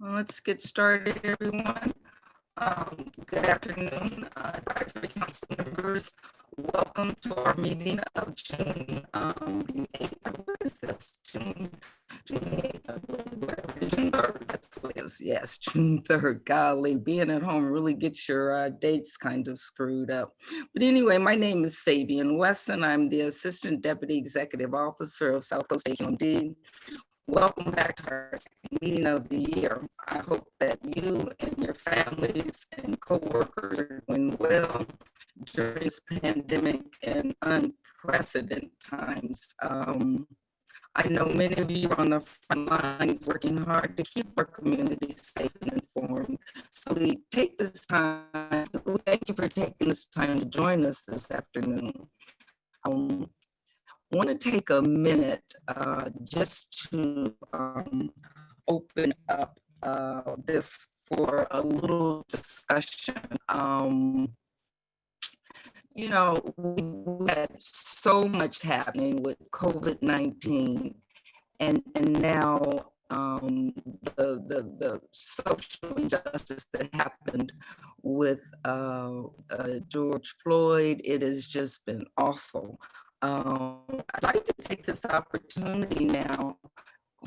Well, let's get started, everyone. Good afternoon, advisory council members. Welcome to our meeting of June 8th. What is this? June 8th, I believe, whatever. June 3rd, that's what it is. Yes, June 3rd. Golly, being at home really gets your dates kind of screwed up. But anyway, my name is Fabian Wesson. I'm the Assistant Deputy Executive Officer of South Coast AQMD. Welcome back to our second meeting of the year. I hope that you and your families and coworkers are doing well during this pandemic and unprecedented times. I know many of you are on the front lines working hard to keep our community safe and informed. So we take this time, thank you for taking this time to join us this afternoon. Want to take a minute just to open up this for a little discussion. You know, we had so much happening with COVID-19, and now the social injustice that happened with George Floyd, it has just been awful. I'd like to take this opportunity now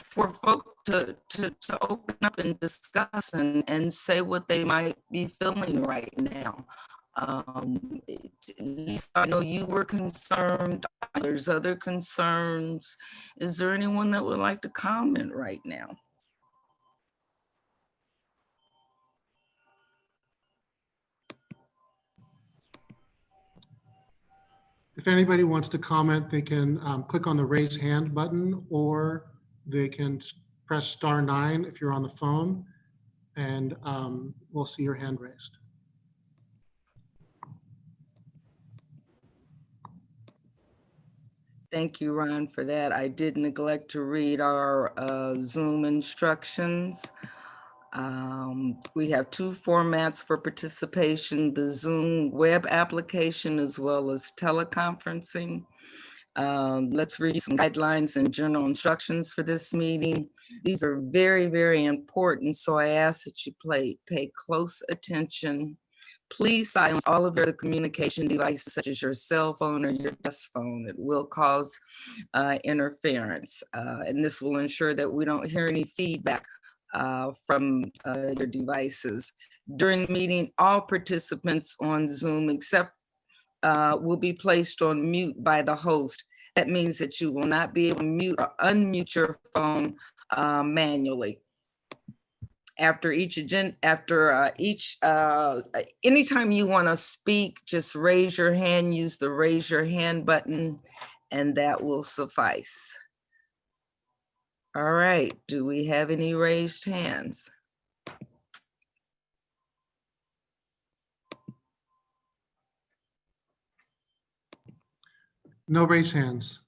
for folks to open up and discuss and say what they might be feeling right now. At least I know you were concerned. There's other concerns. Is there anyone that would like to comment right now? If anybody wants to comment, they can click on the raise hand button, or they can press *9 if you're on the phone, and we'll see your hand raised. Thank you, Ron, for that. I did neglect to read our Zoom instructions. We have two formats for participation, the Zoom web application as well as teleconferencing. Let's read some guidelines and general instructions for this meeting. These are very, very important, so I ask that you pay close attention. Please silence all of your communication devices, such as your cell phone or your desk phone. It will cause interference, and this will ensure that we don't hear any feedback from your devices. During the meeting, all participants on Zoom except will be placed on mute by the host. That means that you will not be able to mute or unmute your phone manually. Anytime you want to speak, just raise your hand, use the raise your hand button, and that will suffice. All right, do we have any raised hands? No raised hands.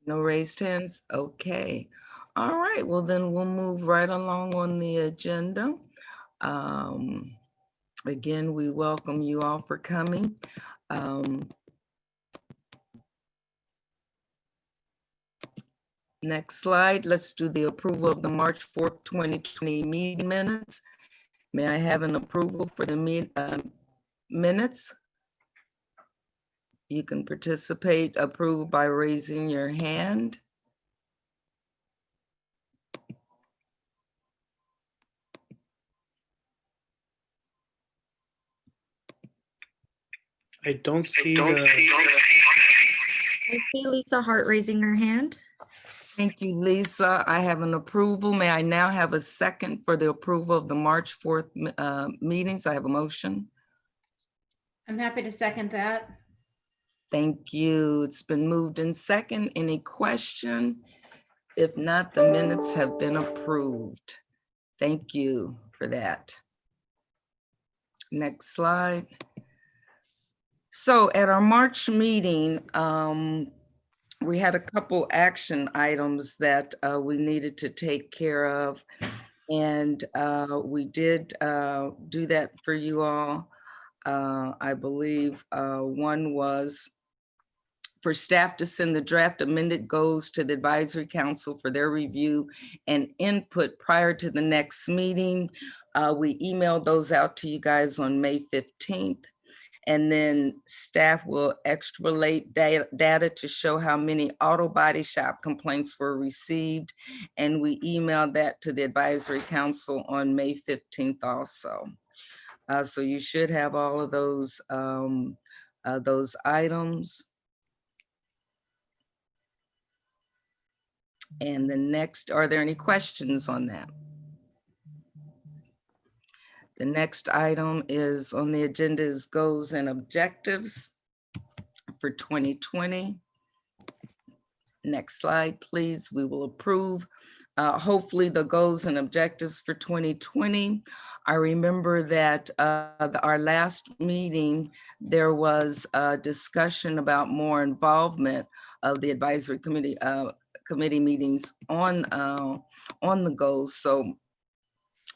No raised hands? Okay. All right, well then we'll move right along on the agenda. Again, we welcome you all for coming. Next slide, let's do the approval of the March 4th, 2020 meeting minutes. May I have an approval for the minutes? You can participate, approve by raising your hand. I don't see I see Lisa Hart raising her hand. Thank you, Lisa. I have an approval. May I now have a second for the approval of the March 4th meetings? I have a motion. I'm happy to second that. Thank you. It's been moved in second. Any question? If not, the minutes have been approved. Thank you for that. Next slide. So at our March meeting, we had a couple action items that we needed to take care of. And we did do that for you all. I believe one was for staff to send the draft amended goals to the advisory council for their review and input prior to the next meeting. We emailed those out to you guys on May 15th. And then staff will extrapolate data to show how many auto body shop complaints were received. And we emailed that to the advisory council on May 15th also. So you should have all of those items. And the next, are there any questions on that? The next item is on the agenda is goals and objectives for 2020. Next slide, please. We will approve hopefully the goals and objectives for 2020. I remember that our last meeting, there was a discussion about more involvement of the advisory committee meetings on the goals. So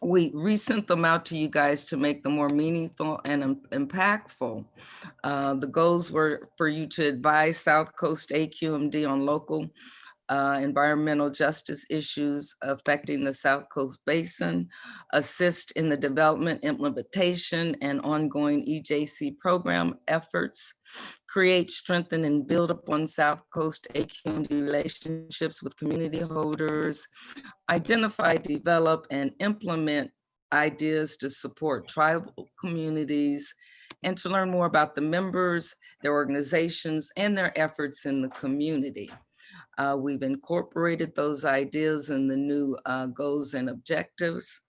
we resent them out to you guys to make them more meaningful and impactful. The goals were for you to advise South Coast AQMD on local environmental justice issues affecting the South Coast Basin, assist in the development, implementation, and ongoing EJC program efforts, create, strengthen, and build upon South Coast AQMD relationships with community holders, identify, develop, and implement ideas to support tribal communities, and to learn more about the members, their organizations, and their efforts in the community. We've incorporated those ideas in the new goals and objectives.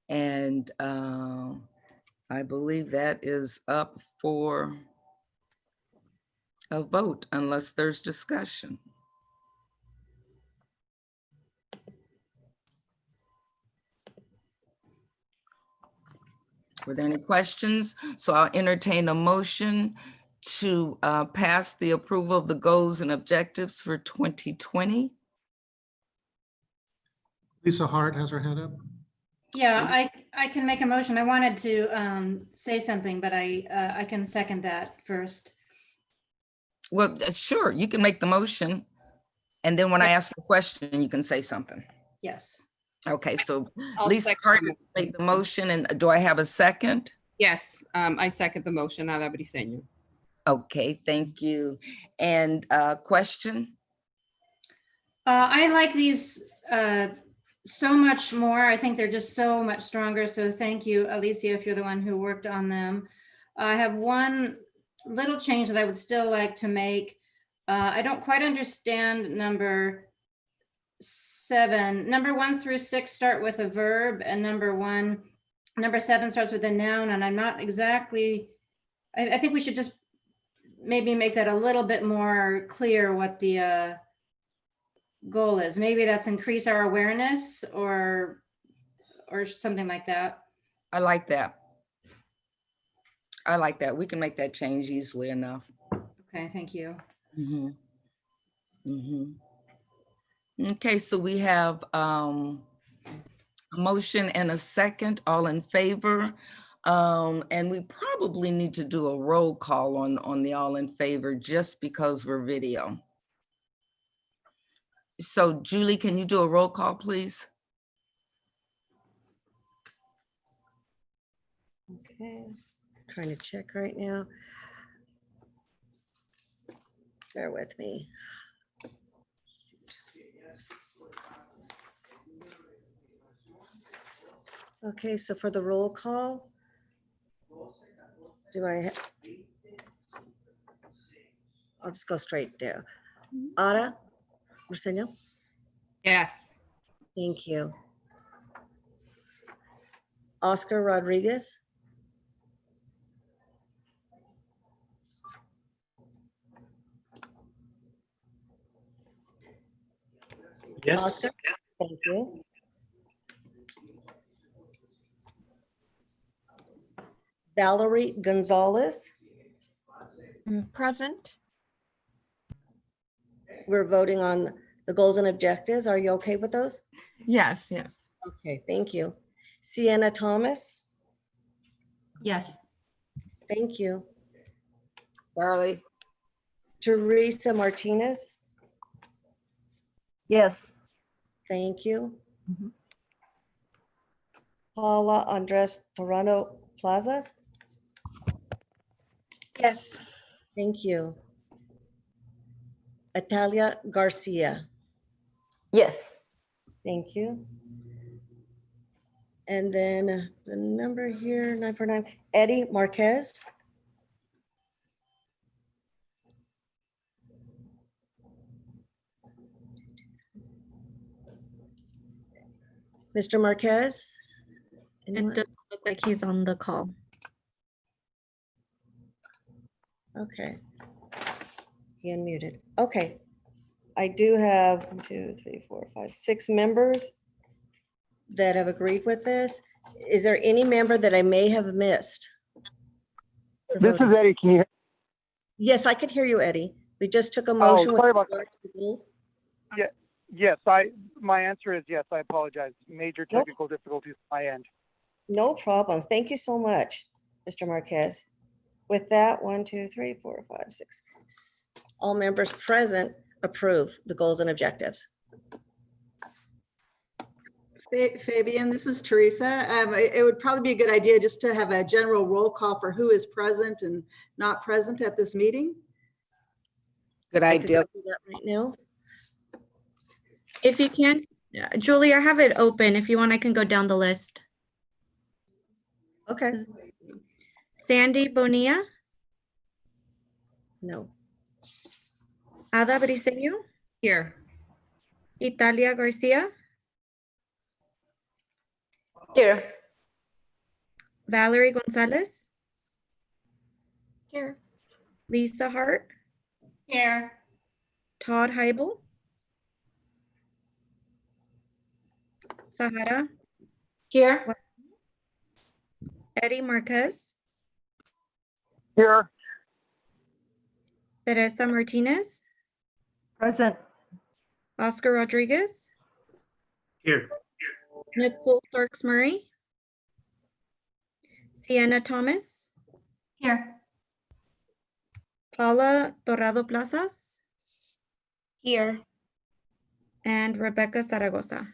And I believe that is up for a vote unless there's discussion. Were there any questions? So I'll entertain a motion to pass the approval of the goals and objectives for 2020. Lisa Hart has her hand up. Yeah, I can make a motion. I wanted to say something, but I can second that first. Well, sure, you can make the motion. And then when I ask for a question, you can say something. Yes. Okay, so I'll Lisa second Hart the made the motion, and do I have a second? Yes, I second the motion. Ada Briseño. Okay, thank you. And question? I like these so much more. I think they're just so much stronger. So thank you, Alicia, if you're the one who worked on them. I have one little change that I would still like to make. I don't quite understand number 7. Number 1 through 6 start with a verb, and number 7 starts with a noun, and I'm not exactly, I think we should just maybe make that a little bit more clear what the goal is. Maybe that's increase our awareness or something like that. I like that. I like that. We can make that change easily enough. Okay, thank you. Mm-hmm. Mm-hmm. Okay, so we have a motion and a second, all in favor. And we probably need to do a roll call on the all in favor just because we're video. So Julie, can you do a roll call, please? Okay, trying to check right now. Bear with me. Okay, so for the roll call, I'll just go straight there. Ada Briseño, Yes. thank you. Oscar Rodriguez, Yes. Oscar, thank you. Valerie Gonzalez, Present. we're voting on the goals and objectives. Are you okay with those? Yes, yes. Okay, thank you. Sienna Thomas, Yes. thank you. Charlie? Teresa Martinez, Yes. thank you. Mhm. Paula Andres Torano Plaza, Yes. thank you. Atalia Garcia, Yes. thank you. And then the number here, 949, Eddie Marquez. Mr. Marquez? It Anyone? doesn't look like he's on the call. Okay. He unmuted. Okay. I do have 1, 2, 3, 4, 5, 6 members that have agreed with this. Is there any member that I may have missed? for This is voting? Eddie. Can you? Yes, I could hear you, Eddie. We just took a motion. with sorry about regard to the rules. Yes, my answer is yes. I apologize. Major Nope. technical difficulties on my end. No problem. Thank you so much, Mr. Marquez. With that, 1, 2, 3, 4, 5, 6. All members present approve the goals and objectives. Fabian, this is Teresa. It would probably be a good idea just to have a general roll call for who is present and not present at this meeting. Good I could go idea. through that right now. If you can, Julie, I have it open. If you want, I can go down the list. Okay. Sandy Bonilla, No. Ada Briseño, Here. Italia Garcia, Here. Valerie Gonzalez, Here. Lisa Hart, Here. Todd Heibel, Sahara, Here. Eddie Marquez, Here. Teresa Martinez, Present. Oscar Rodriguez, Here. Nicole Starks Murray, Sienna Thomas, Here. Paula Torrado Plazas, Here. and Rebecca Zaragoza.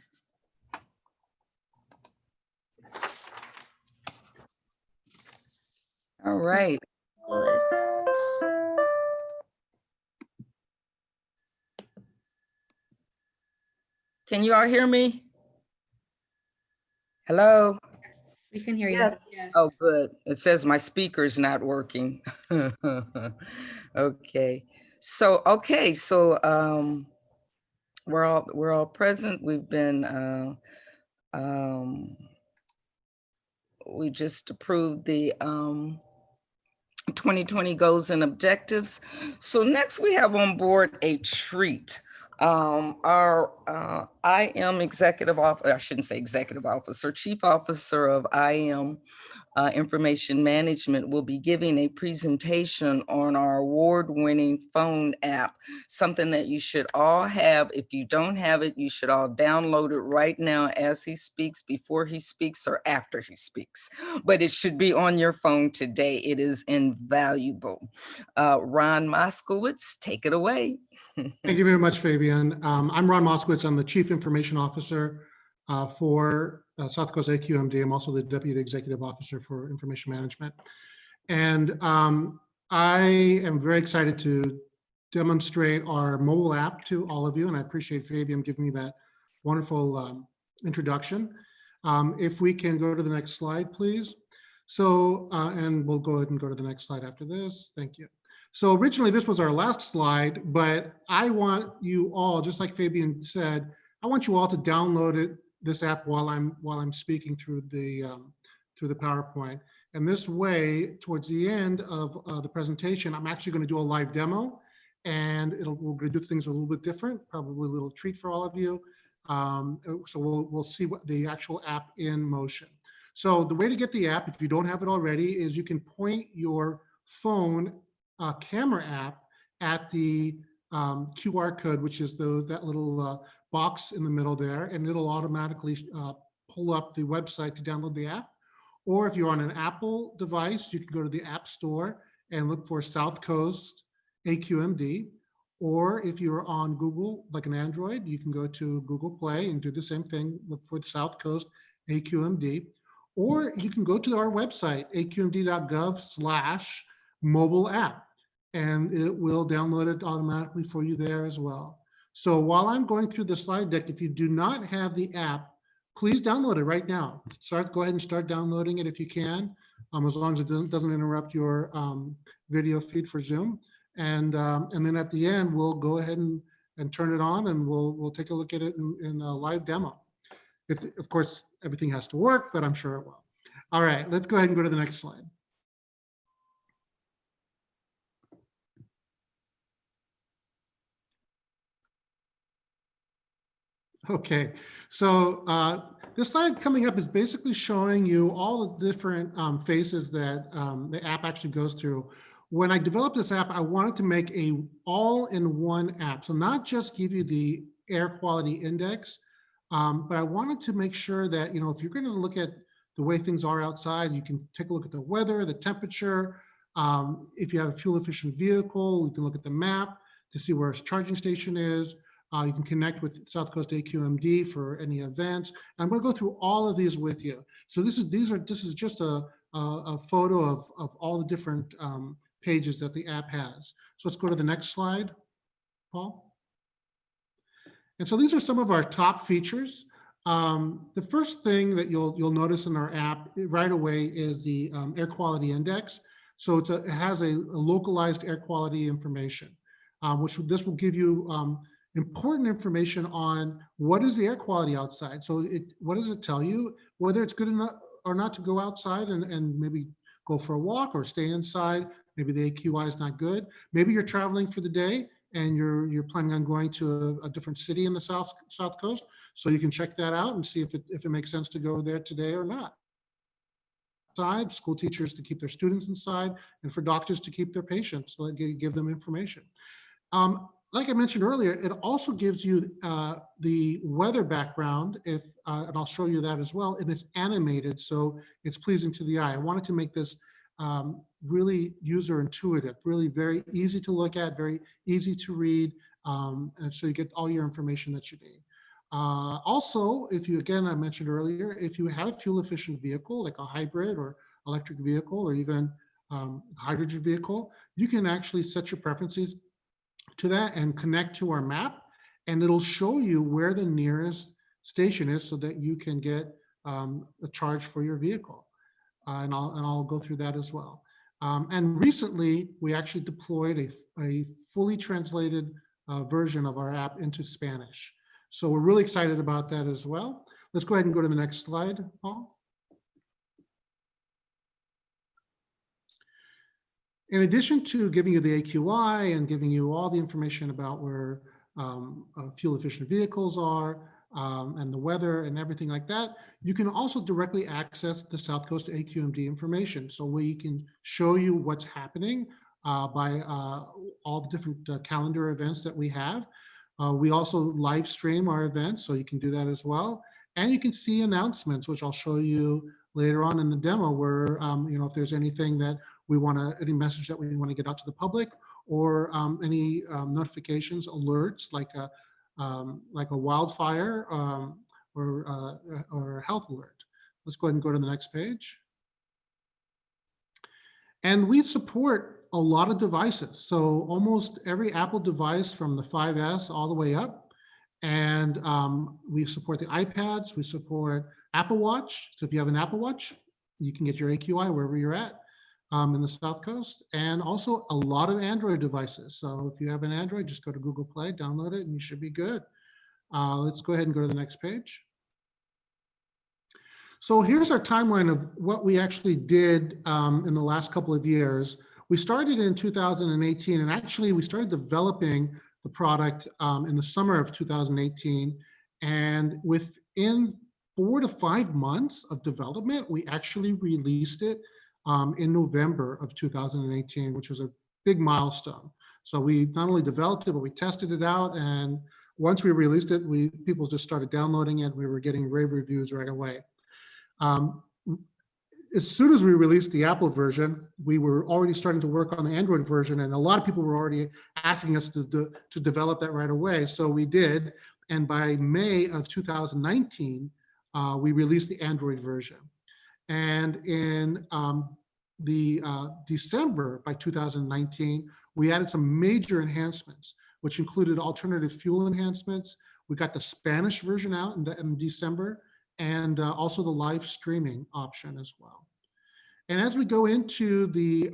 All right. List. Can you all hear me? Hello? We can hear you. Yes. Yes. Oh, good. It says my speaker's not working. Okay. So we're all present. We've been we just approved the 2020 goals and objectives. So next we have on board a treat. Our IM executive officer, I shouldn't say executive officer, chief officer of IM information management will be giving a presentation on our award-winning phone app, something that you should all have. If you don't have it, you should all download it right now as he speaks, before he speaks, or after he speaks. But it should be on your phone today. It is invaluable. Ron Moskowitz, take it away. Thank you very much, Fabian. I'm Ron Moskowitz. I'm the Chief Information Officer for South Coast AQMD. I'm also the Deputy Executive Officer for Information Management. And I am very excited to demonstrate our mobile app to all of you, and I appreciate Fabian giving me that wonderful introduction. If we can go to the next slide, please. So, and we'll go ahead and go to the next slide after this. Thank you. So originally this was our last slide, but I want you all, just like Fabian said, I want you all to download this app while I'm speaking through the PowerPoint. And this way, towards the end of the presentation, I'm actually going to do a live demo, and we're going to do things a little bit different, probably a little treat for all of you. So we'll see what the actual app in motion. So the way to get the app, if you don't have it already, is you can point your phone camera app at the QR code, which is that little box in the middle there, and it'll automatically pull up the website to download the app. Or if you're on an Apple device, you can go to the App Store and look for South Coast AQMD. Or if you're on Google, like an Android, you can go to Google Play and do the same thing, look for the South Coast AQMD. Or you can go to our website, aqmd.gov/mobile app, and it will download it automatically for you there as well. So while I'm going through the slide deck, if you do not have the app, please download it right now. Go ahead and start downloading it if you can, as long as it doesn't interrupt your video feed for Zoom. And then at the end, we'll go ahead and turn it on, and we'll take a look at it in a live demo. If, of course, everything has to work, but I'm sure it will. All right, let's go ahead and go to the next slide. Okay, so this slide coming up is basically showing you all the different phases that the app actually goes through. When I developed this app, I wanted to make a all-in-one app. So not just give you the air quality index, but I wanted to make sure that, if you're going to look at the way things are outside, you can take a look at the weather, the temperature. If you have a fuel efficient vehicle, you can look at the map to see where a charging station is. You can connect with South Coast AQMD for any events. I'm going to go through all of these with you. So this is just a photo of all the different pages that the app has. So let's go to the next slide, Paul. And so these are some of our top features. The first thing that you'll notice in our app right away is the air quality index. So it has a localized air quality information, which this will give you important information on what is the air quality outside. So what does it tell you? Whether it's good enough or not to go outside and maybe go for a walk or stay inside. Maybe the AQI is not good. Maybe you're traveling for the day and you're planning on going to a different city in the South Coast. So you can check that out and see if it makes sense to go there today or not. Inside, school teachers to keep their students inside, and for doctors to keep their patients, so give them information. Like I mentioned earlier, it also gives you the weather background, and I'll show you that as well, and it's animated, so it's pleasing to the eye. I wanted to make this really user intuitive, really very easy to look at, very easy to read, and so you get all your information that you need. Also, again, I mentioned earlier, if you have a fuel efficient vehicle, like a hybrid or electric vehicle, or even hydrogen vehicle, you can actually set your preferences to that and connect to our map, and it'll show you where the nearest station is so that you can get a charge for your vehicle. And I'll go through that as well. And recently, we actually deployed a fully translated version of our app into Spanish. So we're really excited about that as well. Let's go ahead and go to the next slide, Paul. In addition to giving you the AQI and giving you all the information about where fuel efficient vehicles are and the weather and everything like that, you can also directly access the South Coast AQMD information. So we can show you what's happening by all the different calendar events that we have. We also live stream our events, so you can do that as well. And you can see announcements, which I'll show you later on in the demo, where if there's anything that any message that we want to get out to the public, or any notifications, alerts, like a wildfire or a health alert. Let's go ahead and go to the next page. And we support a lot of devices. So almost every Apple device from the 5S all the way up. And we support the iPads, we support Apple Watch. So if you have an Apple Watch, you can get your AQI wherever you're at in the South Coast, and also a lot of Android devices. So if you have an Android, just go to Google Play, download it, and you should be good. Let's go ahead and go to the next page. So here's our timeline of what we actually did in the last couple of years. We started in 2018, and actually we started developing the product in the summer of 2018. And within 4 to 5 months of development, we actually released it in November of 2018, which was a big milestone. So we not only developed it, but we tested it out. And once we released it, people just started downloading it. We were getting rave reviews right away. as soon as we released the Apple version, we were already starting to work on the Android version, and a lot of people were already asking us to develop that right away. So we did, and by May of 2019, we released the Android version. And in December by 2019, we added some major enhancements, which included alternative fuel enhancements. We got the Spanish version out in December, and also the live streaming option as well. And as we go into the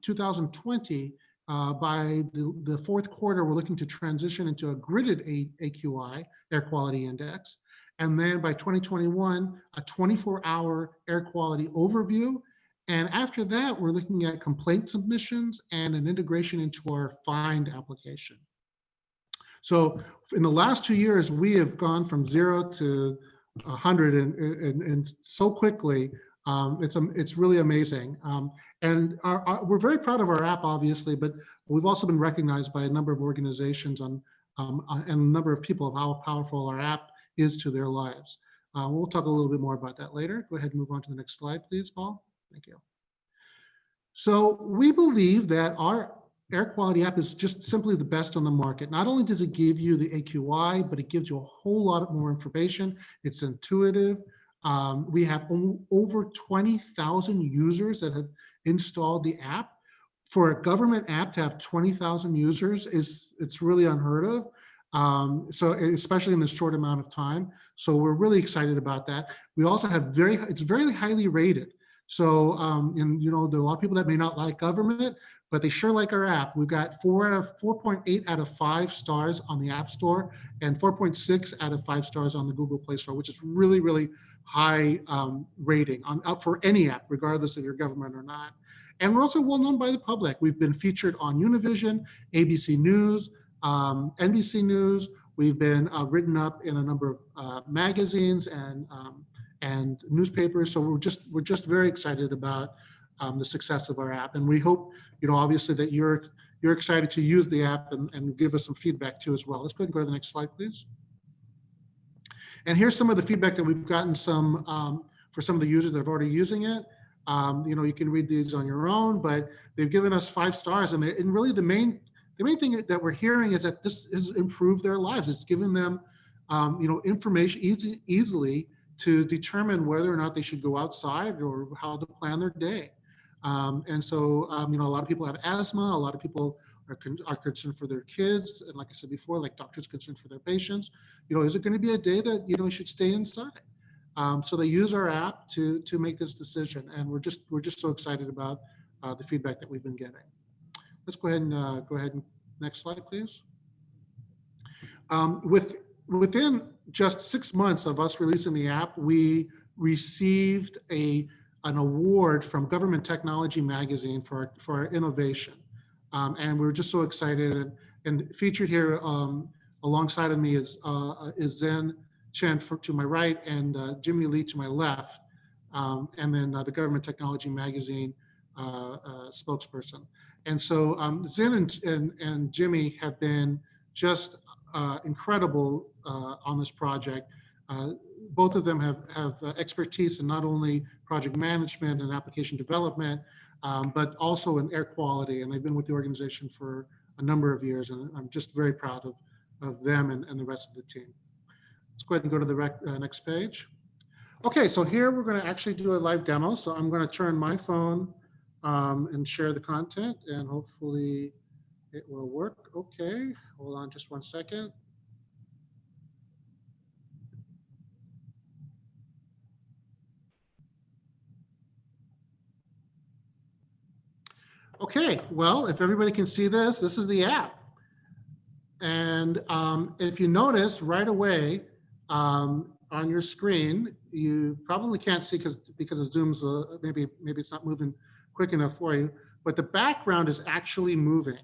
2020, by the fourth quarter, we're looking to transition into a gridded AQI, air quality index. And then by 2021, a 24-hour air quality overview. And after that, we're looking at complaint submissions and an integration into our Find application. So in the last 2 years, we have gone from 0 to 100 and so quickly. It's really amazing. And we're very proud of our app, obviously, but we've also been recognized by a number of organizations and a number of people of how powerful our app is to their lives. We'll talk a little bit more about that later. Go ahead and move on to the next slide, please, Paul. Thank you. So we believe that our air quality app is just simply the best on the market. Not only does it give you the AQI, but it gives you a whole lot more information. It's intuitive. We have over 20,000 users that have installed the app. For a government app to have 20,000 users it's really unheard of. So especially in this short amount of time. So we're really excited about that. We also have it's very highly rated. So, and there are a lot of people that may not like government, but they sure like our app. We've got 4.8 out of 5 stars on the App Store and 4.6 out of 5 stars on the Google Play Store, which is really, really high rating for any app, regardless of your government or not. And we're also well known by the public. We've been featured on Univision, ABC News, NBC News. We've been written up in a number of magazines and newspapers. So we're just very excited about the success of our app. And we hope, obviously that you're excited to use the app and give us some feedback too as well. Let's go ahead and go to the next slide, please. And here's some of the feedback that we've gotten for some of the users that are already using it. You can read these on your own, but they've given us 5 stars. And really the main thing that we're hearing is that this has improved their lives. It's given them, information easily to determine whether or not they should go outside or how to plan their day. And so, a lot of people have asthma. A lot of people are concerned for their kids. And like I said before, like doctors concerned for their patients. Is it going to be a day that, you should stay inside? So they use our app to make this decision. And we're just so excited about the feedback that we've been getting. Let's go ahead and next slide, please. Within just 6 months of us releasing the app, we received an award from Government Technology Magazine for our innovation. And we're just so excited. And featured here alongside of me is Zen Chen to my right and Jimmy Lee to my left. And then the Government Technology Magazine spokesperson. And so Zen and Jimmy have been just incredible on this project. Both of them have expertise in not only project management and application development, but also in air quality. And they've been with the organization for a number of years. And I'm just very proud of them and the rest of the team. Let's go ahead and go to the next page. Okay, so here we're going to actually do a live demo. So I'm going to turn my phone and share the content, and hopefully it will work. Okay, hold on just 1 second. Okay, well, if everybody can see this, this is the app. And if you notice right away on your screen, you probably can't see because of Zoom's, maybe it's not moving quick enough for you, but the background is actually moving.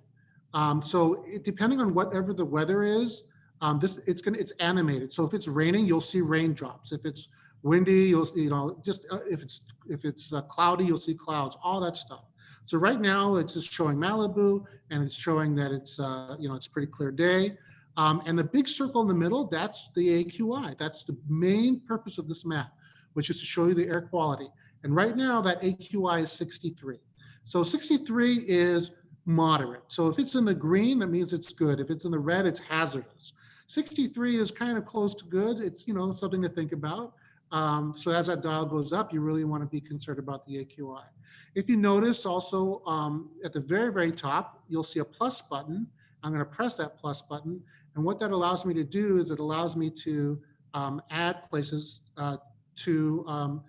So depending on whatever the weather is, it's animated. So if it's raining, you'll see raindrops. If it's windy, you'll if it's cloudy, you'll see clouds. All that stuff. So right now it's just showing Malibu, and it's showing that it's it's a pretty clear day. And the big circle in the middle, that's the AQI. That's the main purpose of this map, which is to show you the air quality. And right now that AQI is 63. So 63 is moderate. So if it's in the green, that means it's good. If it's in the red, it's hazardous. 63 is kind of close to good. It's, you know, something to think about. So as that dial goes up, you really want to be concerned about the AQI. If you notice also at the very, very top, you'll see a plus button. I'm going to press that plus button. And what that allows me to do is it allows me to add places to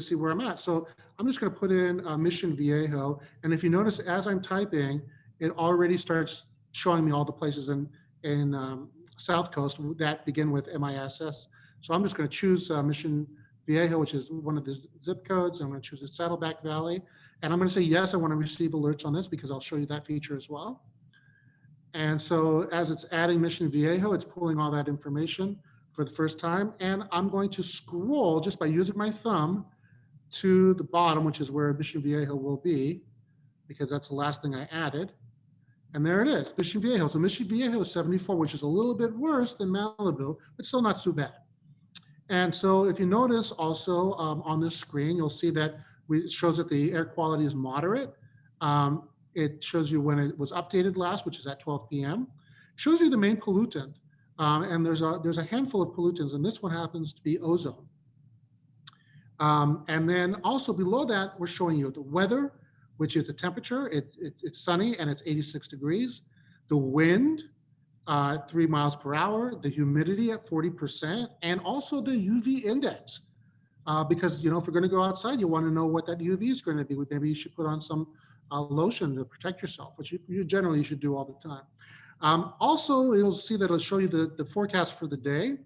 see where I'm at. So I'm just going to put in Mission Viejo. And if you notice, as I'm typing, it already starts showing me all the places in South Coast that begin with MISS. So I'm just going to choose Mission Viejo, which is one of the zip codes. I'm going to choose the Saddleback Valley. And I'm going to say, yes, I want to receive alerts on this because I'll show you that feature as well. And so as it's adding Mission Viejo, it's pulling all that information for the first time. And I'm going to scroll just by using my thumb to the bottom, which is where Mission Viejo will be, because that's the last thing I added. And there it is, Mission Viejo. So Mission Viejo is 74, which is a little bit worse than Malibu, but still not too bad. And so if you notice also on this screen, you'll see that it shows that the air quality is moderate. It shows you when it was updated last, which is at 12 p.m. It shows you the main pollutant. And there's a handful of pollutants, and this one happens to be ozone. And then also below that, we're showing you the weather, which is the temperature. It's sunny and it's 86 degrees. The wind, 3 miles per hour, the humidity at 40%, and also the UV index. Because, you know, if we're going to go outside, you want to know what that UV is going to be. Maybe you should put on some lotion to protect yourself, which you generally should do all the time. Also, you'll see that it'll show you the forecast for the day.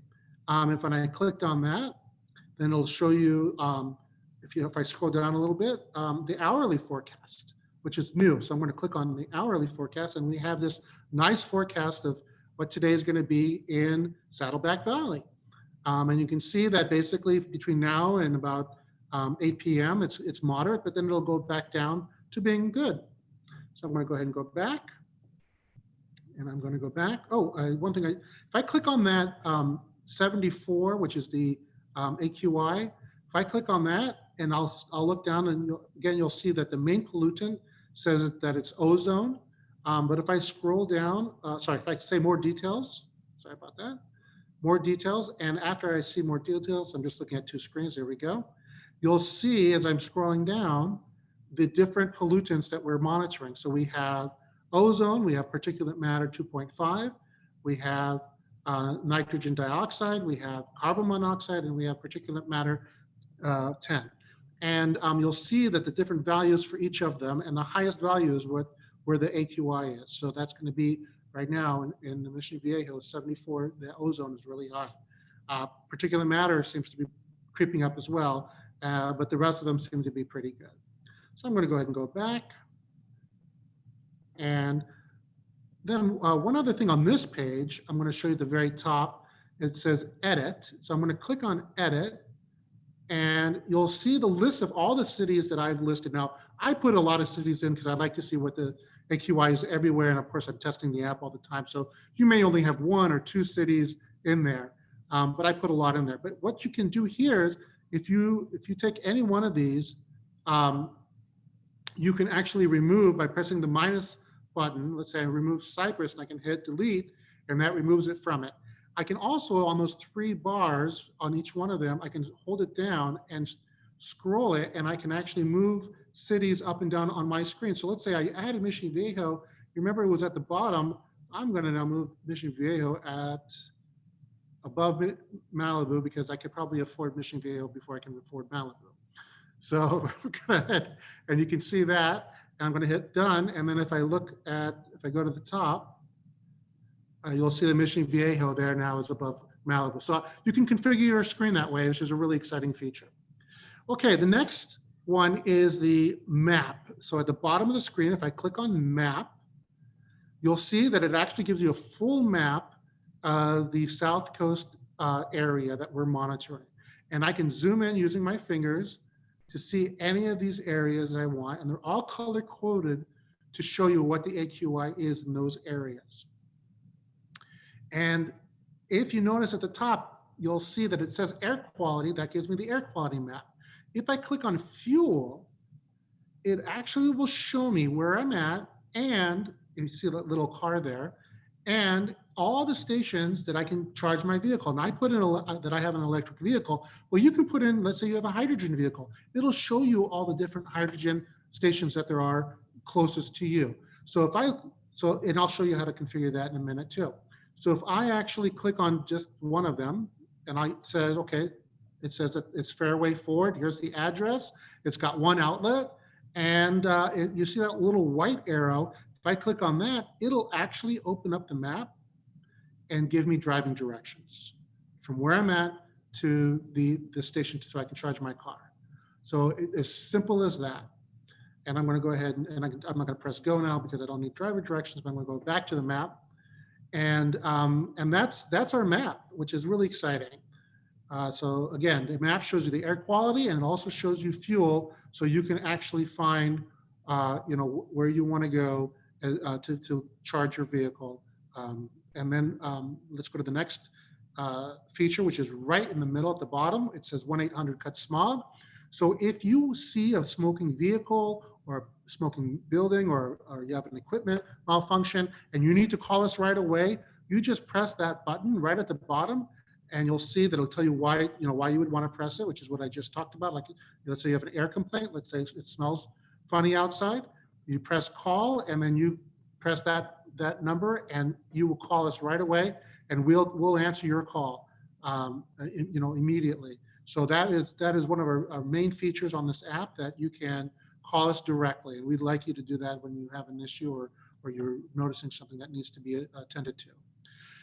If I clicked on that, then it'll show you, if I scroll down a little bit, the hourly forecast, which is new. So I'm going to click on the hourly forecast, and we have this nice forecast of what today is going to be in Saddleback Valley. And you can see that basically between now and about 8 p.m., it's moderate, but then it'll go back down to being good. So I'm going to go ahead and go back. And I'm going to go back. Oh, one thing, if I click on that 74, which is the AQI, if I click on that and I'll look down, and you'll see that the main pollutant says that it's ozone. But if I scroll down, if I say more details, sorry about that, more details. And after I see more details, I'm just looking at two screens. There we go. You'll see as I'm scrolling down the different pollutants that we're monitoring. So we have ozone, we have particulate matter 2.5, we have nitrogen dioxide, we have carbon monoxide, and we have particulate matter 10. And you'll see that the different values for each of them, and the highest value is where the AQI is. So that's going to be right now in the Mission Viejo 74, the ozone is really high. Particulate matter seems to be creeping up as well, but the rest of them seem to be pretty good. So I'm going to go ahead and go back. And then one other thing on this page, I'm going to show you at the very top. It says edit. So I'm going to click on edit, and you'll see the list of all the cities that I've listed. Now, I put a lot of cities in because I'd like to see what the AQI is everywhere. And of course, I'm testing the app all the time. So you may only have 1 or 2 cities in there, but I put a lot in there. But what you can do here is if you take any one of these, you can actually remove by pressing the minus button. Let's say I remove Cyprus, and I can hit delete, and that removes it from it. I can also, on those 3 bars on each one of them, I can hold it down and scroll it, and I can actually move cities up and down on my screen. So let's say I added Mission Viejo. You remember it was at the bottom. I'm going to now move Mission Viejo at above Malibu, because I could probably afford Mission Viejo before I can afford Malibu. So go ahead, and you can see that. And I'm going to hit done. And then if I go to the top, you'll see the Mission Viejo there now is above Malibu. So you can configure your screen that way, which is a really exciting feature. Okay, the next one is the map. So at the bottom of the screen, if I click on map, you'll see that it actually gives you a full map of the South Coast area that we're monitoring. And I can zoom in using my fingers to see any of these areas that I want, and they're all color coded to show you what the AQI is in those areas. And if you notice at the top, you'll see that it says air quality. That gives me the air quality map. If I click on fuel, it actually will show me where I'm at, and you see that little car there, and all the stations that I can charge my vehicle. And I put in that I have an electric vehicle. Well, you can put in, let's say you have a hydrogen vehicle. It'll show you all the different hydrogen stations that there are closest to you. So and I'll show you how to configure that in a minute too. So if I actually click on just one of them, and it says that it's Fairway Ford, here's the address. It's got one outlet. And you see that little white arrow. If I click on that, it'll actually open up the map and give me driving directions from where I'm at to the station so I can charge my car. So as simple as that. And I'm going to go ahead and I'm not going to press go now because I don't need driver directions, but I'm going to go back to the map. And that's our map, which is really exciting. So again, the map shows you the air quality, and it also shows you fuel, so you can actually find, where you want to go to charge your vehicle. And then let's go to the next feature, which is right in the middle at the bottom. It says 1-800-CUT-SMOG. So if you see a smoking vehicle or a smoking building, or you have an equipment malfunction and you need to call us right away, you just press that button right at the bottom, and you'll see that it'll tell you why you would want to press it, which is what I just talked about. Like, let's say you have an air complaint. Let's say it smells funny outside. You press call, and then you press that number, and you will call us right away, and we'll answer your call, immediately. So that is one of our main features on this app, that you can call us directly, and we'd like you to do that when you have an issue or you're noticing something that needs to be attended to.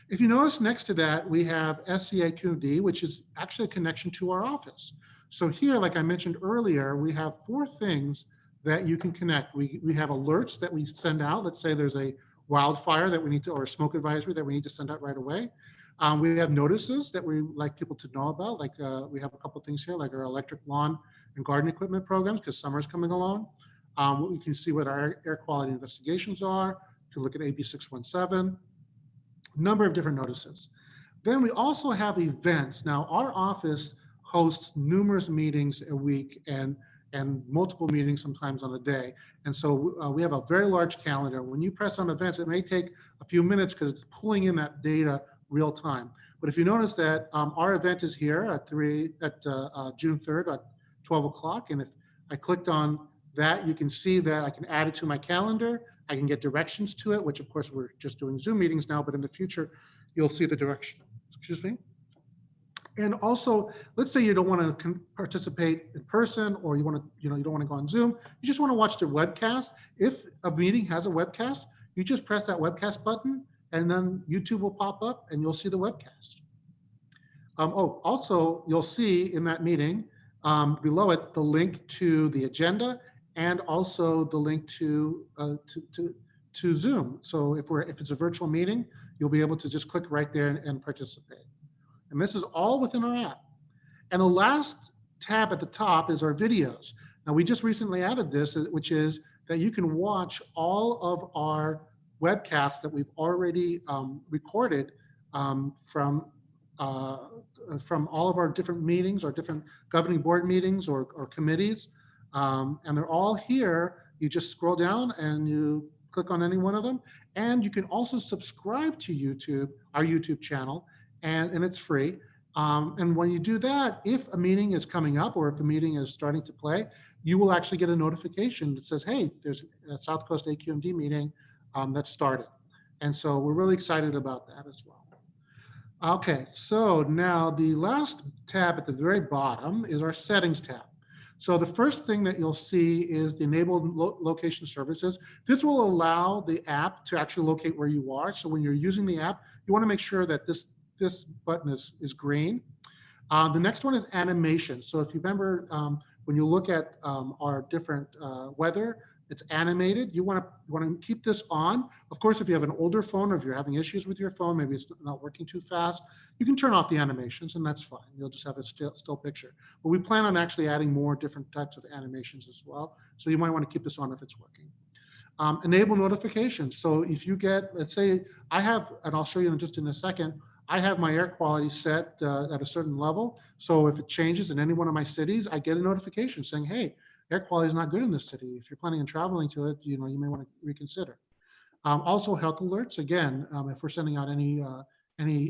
If you notice next to that, we have AQMD, which is actually a connection to our office. So here, like I mentioned earlier, we have 4 things that you can connect. We have alerts that we send out. Let's say there's a wildfire that we need to, or a smoke advisory that we need to send out right away. We have notices that we like people to know about. Like we have a couple things here, like our electric lawn and garden equipment programs, because summer's coming along. We can see what our air quality investigations are, to look at AB 617. Number of different notices. Then we also have events. Now, our office hosts numerous meetings a week and multiple meetings sometimes on a day. And so we have a very large calendar. When you press on events, it may take a few minutes because it's pulling in that data real time. But if you notice that our event is here at June 3rd at 12 o'clock. And if I clicked on that, you can see that I can add it to my calendar. I can get directions to it, which of course we're just doing Zoom meetings now, but in the future, you'll see the direction. Excuse me. And also, let's say you don't want to participate in person, or you want to, you don't want to go on Zoom. You just want to watch the webcast. If a meeting has a webcast, you just press that webcast button, and then YouTube will pop up, and you'll see the webcast. Also, you'll see in that meeting below it the link to the agenda, and also the link to Zoom. So if it's a virtual meeting, you'll be able to just click right there and participate. And this is all within our app. And the last tab at the top is our videos. Now, we just recently added this, which is that you can watch all of our webcasts that we've already recorded from all of our different meetings, or different governing board meetings or committees. And they're all here. You just scroll down and you click on any one of them. And you can also subscribe to YouTube, our YouTube channel, and it's free. And when you do that, if a meeting is coming up or if a meeting is starting to play, you will actually get a notification that says, hey, there's a South Coast AQMD meeting that started. And so we're really excited about that as well. Okay, so now the last tab at the very bottom is our settings tab. So the first thing that you'll see is the enabled location services. This will allow the app to actually locate where you are. So when you're using the app, you want to make sure that this button is green. The next one is animation. So if you remember, when you look at our different weather, it's animated. You want to keep this on. Of course, if you have an older phone, or if you're having issues with your phone, maybe it's not working too fast, you can turn off the animations, and that's fine. You'll just have a still picture. But we plan on actually adding more different types of animations as well. So you might want to keep this on if it's working. Enable notifications. So if you get, let's say I have, and I'll show you just in a second, I have my air quality set at a certain level. So if it changes in any one of my cities, I get a notification saying, hey, air quality is not good in this city. If you're planning on traveling to it, you may want to reconsider. Also health alerts, again, if we're sending out any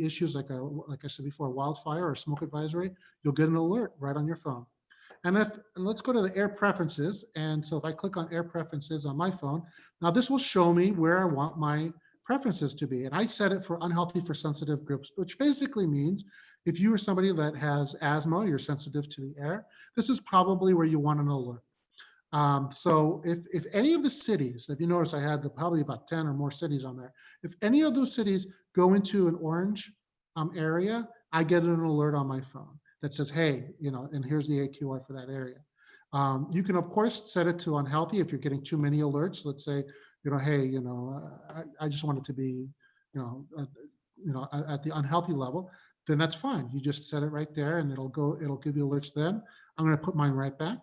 issues like I said before, wildfire or smoke advisory, you'll get an alert right on your phone. And let's go to the air preferences. And so if I click on air preferences on my phone, now this will show me where I want my preferences to be. And I set it for unhealthy for sensitive groups, which basically means if you are somebody that has asthma, you're sensitive to the air, this is probably where you want an alert. So if any of the cities, if you notice I had probably about 10 or more cities on there, if any of those cities go into an orange area, I get an alert on my phone that says, hey, and here's the AQI for that area. You can of course set it to unhealthy if you're getting too many alerts. Let's say, hey, I just want it to be, at the unhealthy level, then that's fine. You just set it right there and it'll give you alerts then. I'm going to put mine right back.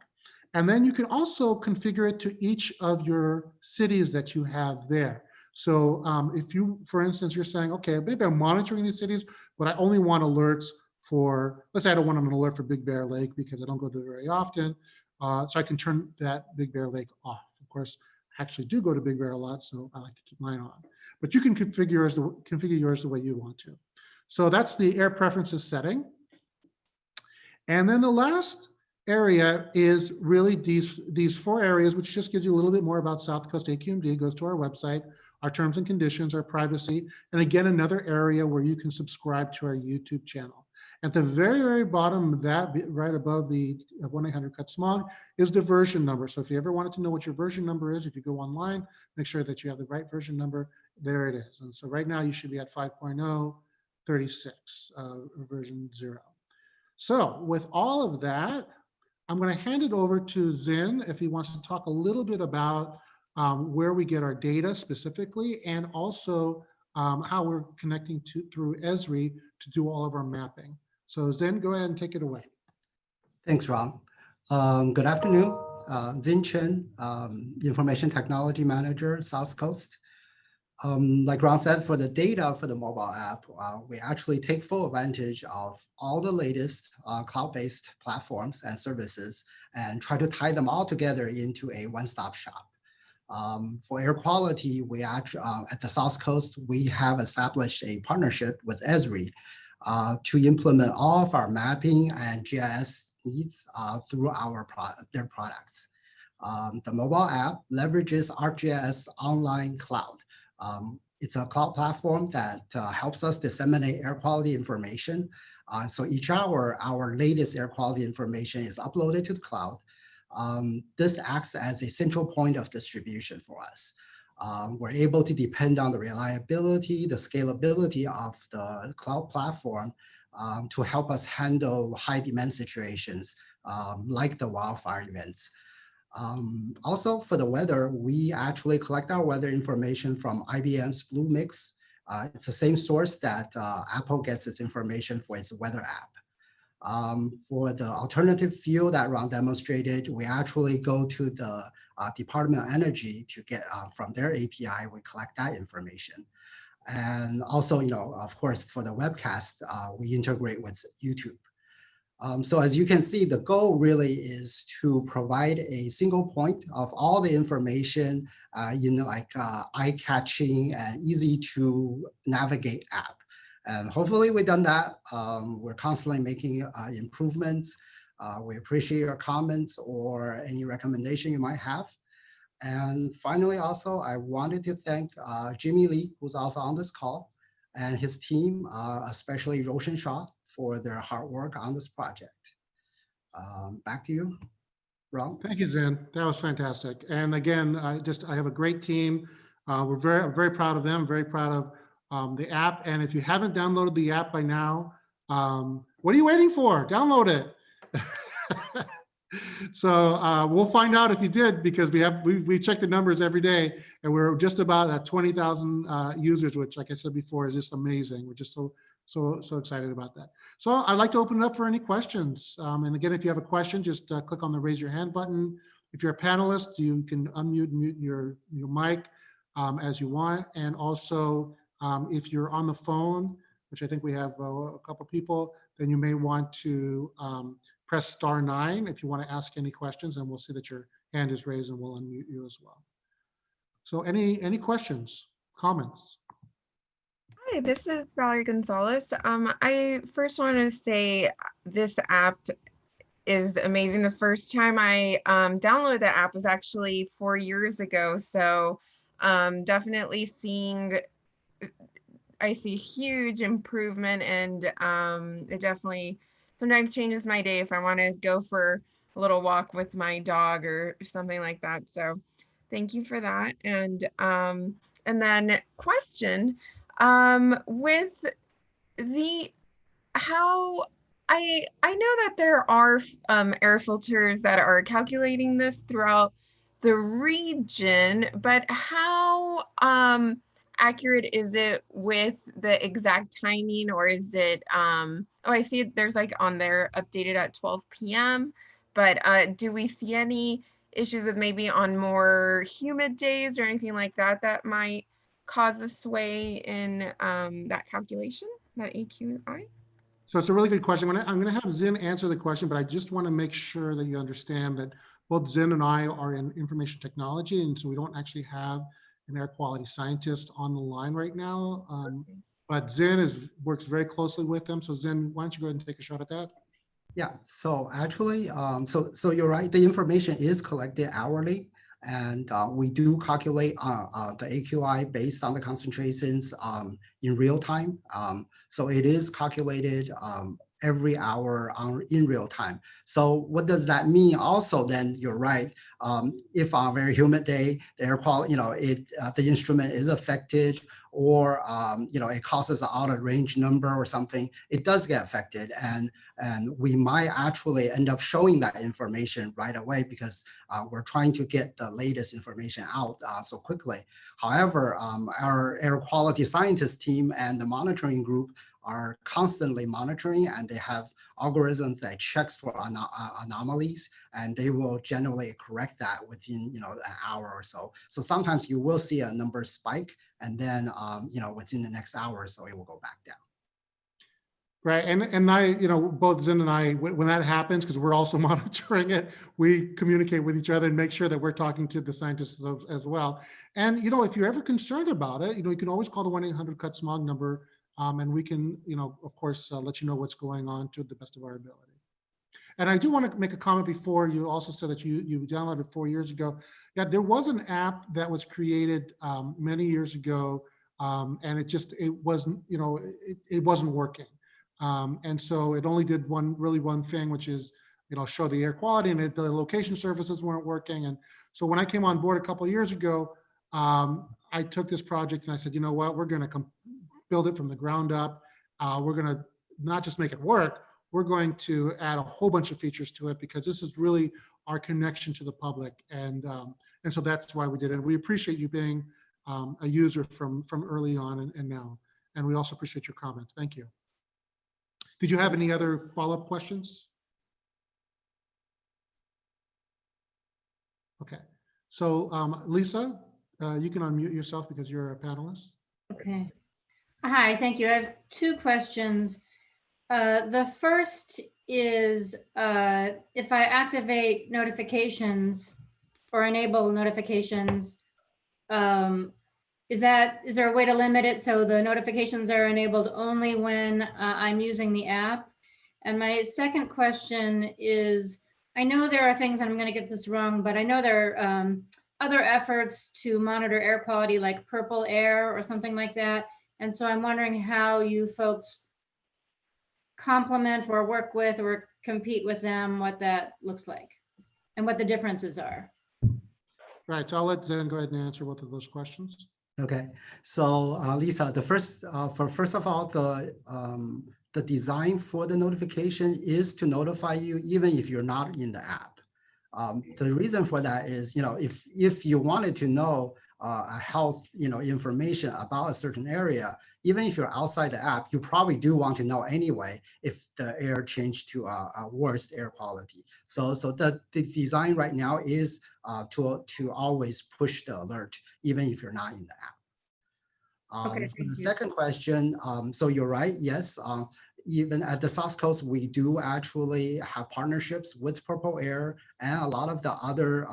And then you can also configure it to each of your cities that you have there. So if you, for instance, you're saying, okay, maybe I'm monitoring these cities, but I only want alerts for, let's say I don't want an alert for Big Bear Lake because I don't go there very often. So I can turn that Big Bear Lake off. Of course, I actually do go to Big Bear a lot, so I like to keep mine on. But you can configure yours the way you want to. So that's the air preferences setting. And then the last area is really these 4 areas, which just gives you a little bit more about South Coast AQMD. It goes to our website, our terms and conditions, our privacy, and again, another area where you can subscribe to our YouTube channel. At the very, very bottom of that, right above the 1-800-CUT-SMOG, is the version number. So if you ever wanted to know what your version number is, if you go online, make sure that you have the right version number. There it is. And so right now you should be at 5.036, version 0. So with all of that, I'm going to hand it over to Zin if he wants to talk a little bit about where we get our data specifically, and also how we're connecting through Esri to do all of our mapping. So Zin, go ahead and take it away. Thanks, Ron. Good afternoon. Zin Chen, Information Technology Manager, South Coast. Like Ron said, for the data for the mobile app, we actually take full advantage of all the latest cloud-based platforms and services and try to tie them all together into a one-stop shop. For air quality, we actually, at the South Coast, we have established a partnership with Esri to implement all of our mapping and GIS needs through their products. The mobile app leverages ArcGIS Online Cloud. It's a cloud platform that helps us disseminate air quality information. So each hour, our latest air quality information is uploaded to the cloud. This acts as a central point of distribution for us. We're able to depend on the reliability, the scalability of the cloud platform to help us handle high demand situations like the wildfire events. Also for the weather, we actually collect our weather information from IBM's Blue Mix. It's the same source that Apple gets its information for its weather app. For the alternative fuel that Ron demonstrated, we actually go to the Department of Energy to get from their API, we collect that information. And also, of course, for the webcast, we integrate with YouTube. So as you can see, the goal really is to provide a single point of all the information, eye-catching and easy to navigate app. And hopefully we've done that. We're constantly making improvements. We appreciate your comments or any recommendation you might have. And finally, also, I wanted to thank Jimmy Lee, who's also on this call, and his team, especially Roshan Shah, for their hard work on this project. Back to you, Ron. Thank you, Zin. That was fantastic. And again, I have a great team. We're very proud of them, very proud of the app. And if you haven't downloaded the app by now, what are you waiting for? Download it. So we'll find out if you did, because we check the numbers every day, and we're just about at 20,000 users, which, like I said before, is just amazing. We're just so excited about that. So I'd like to open it up for any questions. And again, if you have a question, just click on the raise your hand button. If you're a panelist, you can unmute and mute your mic as you want. And also, if you're on the phone, which I think we have a couple people, then you may want to press star 9 if you want to ask any questions, and we'll see that your hand is raised and we'll unmute you as well. So any questions, comments? Hi, this is Valerie Gonzalez. I first want to say this app is amazing. The first time I downloaded the app was actually 4 years ago. So definitely I see huge improvement, and it definitely sometimes changes my day if I want to go for a little walk with my dog or something like that. So thank you for that. And then question, with the how I know that there are air filters that are calculating this throughout the region, but how accurate is it with the exact timing, or is it oh, I see there's like on there updated at 12 p.m. But do we see any issues with maybe on more humid days or anything like that that might cause a sway in that calculation, that AQI? So it's a really good question. I'm going to have Zin answer the question, but I just want to make sure that you understand that both Zin and I are in information technology, and so we don't actually have an air quality scientist on the line right now. But Zin works very closely with them. So Zin, why don't you go ahead and take a shot at that? Yeah, so actually, so you're right, the information is collected hourly, and we do calculate the AQI based on the concentrations in real time. So it is calculated every hour in real time. So what does that mean? Also, then you're right. If on a very humid day, the air quality, the instrument is affected, or it causes an out of range number or something, it does get affected, and we might actually end up showing that information right away because we're trying to get the latest information out so quickly. However, our air quality scientist team and the monitoring group are constantly monitoring, and they have algorithms that checks for anomalies, and they will generally correct that within an hour or so. So sometimes you will see a number spike, and then within the next hour or so it will go back down. Right, and I, both Zin and I, when that happens, because we're also monitoring it, we communicate with each other and make sure that we're talking to the scientists as well. And if you're ever concerned about it, you can always call the 1-800-CUT-SMOG number, and we can, of course, let you know what's going on to the best of our ability. And I do want to make a comment before. You also said that you downloaded 4 years ago. Yeah, there was an app that was created many years ago, and it wasn't, it wasn't working. And so it only did one thing, which is, show the air quality, and the location services weren't working. And so when I came on board a couple of years ago, I took this project and I said, you know what, we're going to build it from the ground up. We're going to not just make it work, we're going to add a whole bunch of features to it, because this is really our connection to the public. And so that's why we did it. And we appreciate you being a user from early on and now. And we also appreciate your comments. Thank you. Did you have any other follow-up questions? Okay, so Lisa, you can unmute yourself because you're a panelist. Okay. Hi, thank you. I have 2 questions. The first is if I activate notifications or enable notifications, is there a way to limit it so the notifications are enabled only when I'm using the app? And my second question is, I know there are things, and I'm going to get this wrong, but I know there are other efforts to monitor air quality, like Purple Air or something like that. And so I'm wondering how you folks complement or work with or compete with them, what that looks like and what the differences are. Right, so I'll let Zen go ahead and answer both of those questions. Okay, so Lisa, first of all, the design for the notification is to notify you even if you're not in the app. The reason for that is, if you wanted to know a health, information about a certain area, even if you're outside the app, you probably do want to know anyway if the air changed to a worse air quality. So the design right now is to always push the alert, even if you're not in the Okay, For thank the you. second question, so you're right, yes. Even at the South Coast, we do actually have partnerships with Purple Air and a lot of the other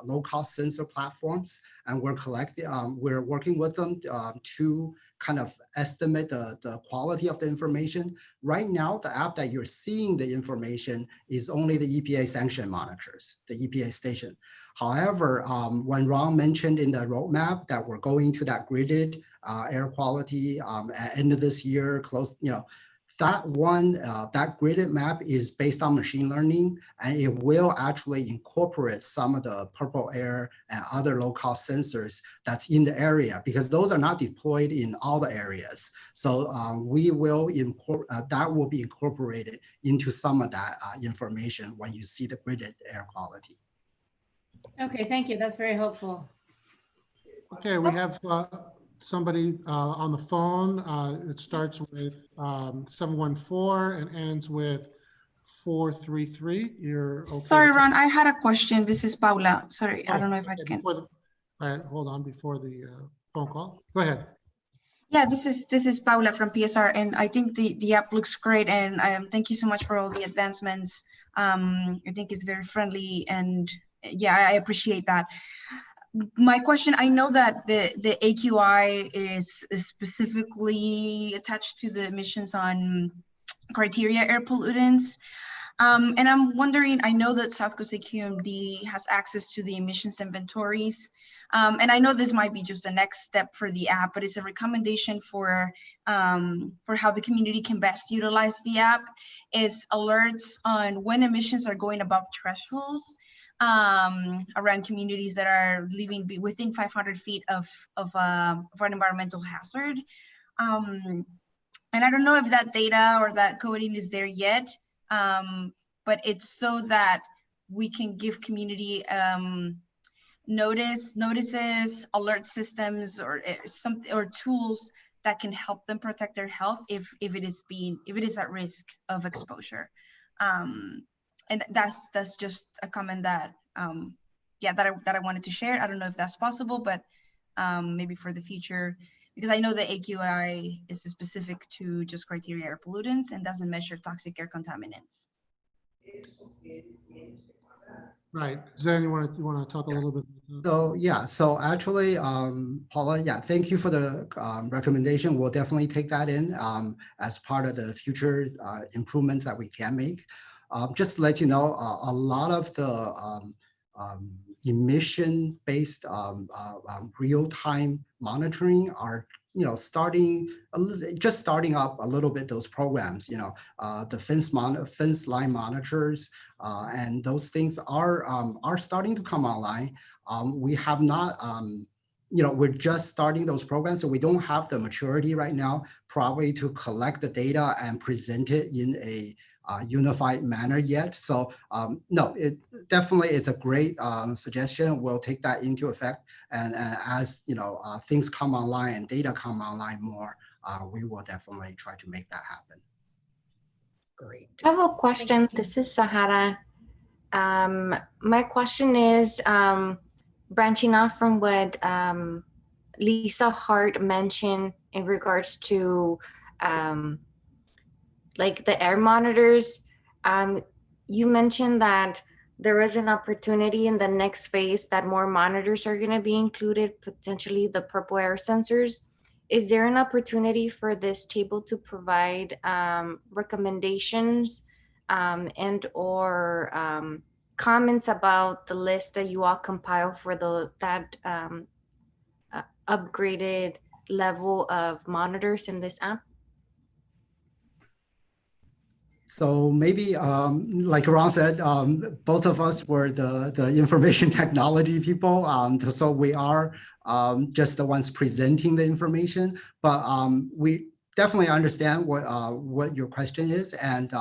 low-cost sensor platforms, and we're working with them to kind of estimate the quality of the information. Right now, the app that you're seeing the information is only the EPA sanction monitors, the EPA station. However, when Ron mentioned in the roadmap that we're going to that gridded air quality at end of this year, that gridded map is based on machine learning, and it will actually incorporate some of the Purple Air and other low-cost sensors that's in the area, because those are not deployed in all the areas. So that will be incorporated into some of that information when you see the gridded air quality. Okay, thank you. That's very helpful. Okay, we have somebody on the phone. It starts with 714 and ends with 433. You're okay. Sorry, Ron, I had a question. This is Paula. Sorry, I don't know if I can. All right, hold on before the phone call. Go ahead. Yeah, this is Paula from PSR, and I think the app looks great, and thank you so much for all the advancements. I think it's very friendly, and yeah, I appreciate that. My question, I know that the AQI is specifically attached to the emissions on criteria air pollutants. And I'm wondering, I know that South Coast AQMD has access to the emissions inventories. And I know this might be just the next step for the app, but it's a recommendation for how the community can best utilize the app. Is alerts on when emissions are going above thresholds around communities that are living within 500 feet of an environmental hazard. And I don't know if that data or that coding is there yet, but it's so that we can give community notices, alert systems, or tools that can help them protect their health if it is at risk of exposure. And that's just a comment that that I wanted to share. I don't know if that's possible, but maybe for the future, because I know the AQI is specific to just criteria air pollutants and doesn't measure toxic air contaminants. Right. Zen, you want to talk a little bit? So yeah, so actually, Paula, yeah, thank you for the recommendation. We'll definitely take that in as part of the future improvements that we can make. Just to let you know, a lot of the emission-based real-time monitoring are starting up a little bit those programs. The fence line monitors and those things are starting to come online. We have not. We're just starting those programs, so we don't have the maturity right now, probably to collect the data and present it in a unified manner yet. So no, it definitely is a great suggestion. We'll take that into effect, and as things come online and data come online more, we will definitely try to make that happen. Great. I have a question. This is Sahara. My question is branching off from what Lisa Hart mentioned in regards to like the air monitors. You mentioned that there is an opportunity in the next phase that more monitors are going to be included, potentially the Purple Air sensors. Is there an opportunity for this table to provide recommendations and or comments about the list that you all compile for that upgraded level of monitors in this app? So maybe, like Ron said, both of us were the information technology people. So we are just the ones presenting the information, but we definitely understand what your question is. And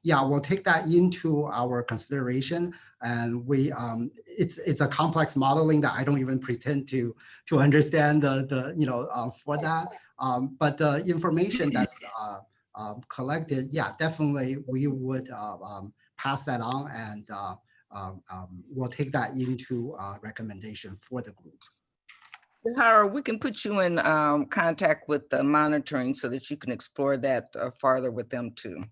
yeah, we'll take that into our consideration. And it's a complex modeling that I don't even pretend to understand for that. But the information that's collected, yeah, definitely we would pass that on, and we'll take that into recommendation for the group. Howard, we can put you in contact with the monitoring so that you can explore that farther with them too.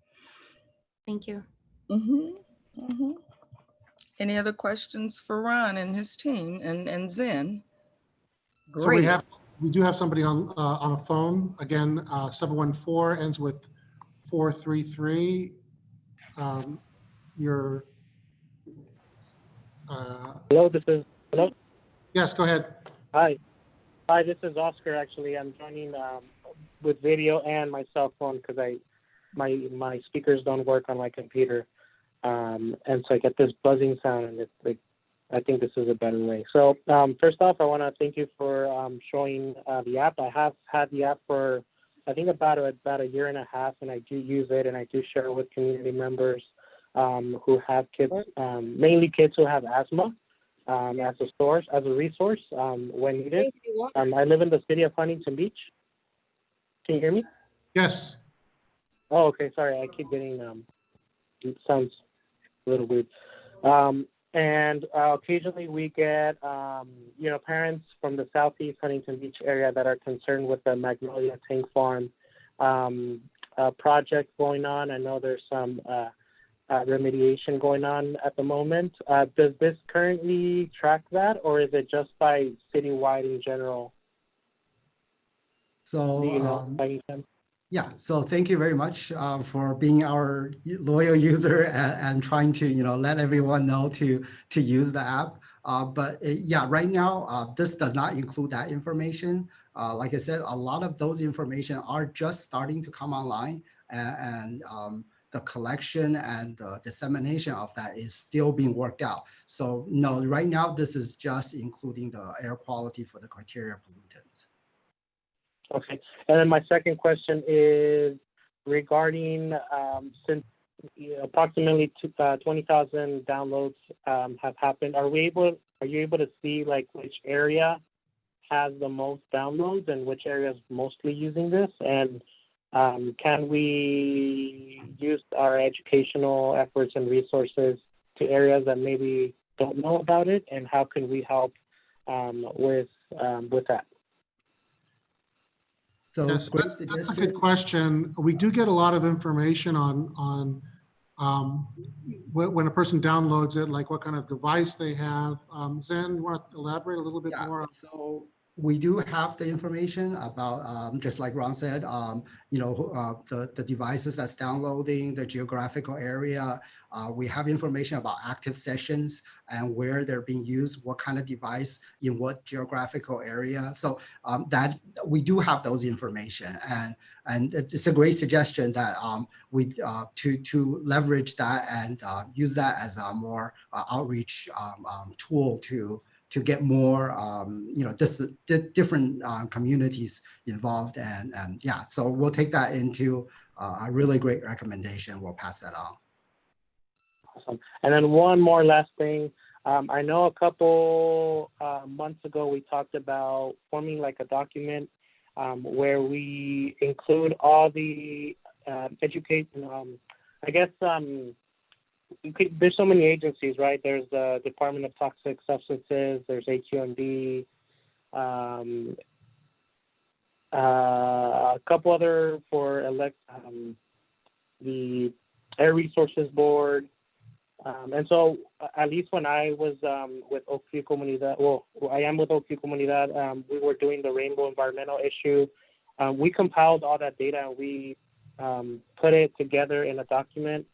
Thank you. Any other questions for Ron and his team and Zen? So we do have somebody on a phone. Again, 714 ends with 433. Your Hello, hello. Yes, go ahead. Hi, this is Oscar. Actually, I'm joining with video and my cell phone because my speakers don't work on my computer, and so I get this buzzing sound, and it's like I think this is a better way. So first off, I want to thank you for showing the app. I have had the app for I think about a year and a half, and I do use it, and I do share it with community members who have kids, mainly kids who have asthma. As a source, as a resource when needed. I live in the city of Huntington Beach. Can you hear me? Yes. Oh, okay. Sorry, I keep getting it sounds a little weird. And occasionally we get parents from the southeast Huntington Beach area that are concerned with the Magnolia Tank Farm project going on. I know there's some remediation going on at the moment. Does this currently track that, or is it just by citywide in general? So, do you know by any chance? Yeah, so thank you very much for being our loyal user and trying to let everyone know to use the app. But yeah, right now this does not include that information. Like I said, a lot of those information are just starting to come online, and the collection and the dissemination of that is still being worked out. So no, right now this is just including the air quality for the criteria pollutants. Okay, and then my second question is regarding since approximately 20,000 downloads have happened. Are you able to see like which area has the most downloads and which area is mostly using this? And can we use our educational efforts and resources to areas that maybe don't know about it? And how can we help with that? So yes, that's a good question. We do get a lot of information on when a person downloads it, like what kind of device they have. Zen, you want to elaborate a little bit more? So we do have the information about, just like Ron said, the devices that's downloading, the geographical area. We have information about active sessions and where they're being used, what kind of device in what geographical area. So that we do have those information, and it's a great suggestion that we to leverage that and use that as a more outreach tool to get more, different communities involved. And yeah, so we'll take that into a really great recommendation. We'll pass that on. Awesome. And then one more last thing. I know a couple months ago, we talked about forming like a document where we include all the education, there's so many agencies, right? There's the Department of Toxic Substances, there's AQMD, a couple other for the Air Resources Board. And so at least when I was with Oakview Comunidad, I am with Oakview Comunidad, we were doing the rainbow environmental issue. We compiled all that data and we put it together in a document.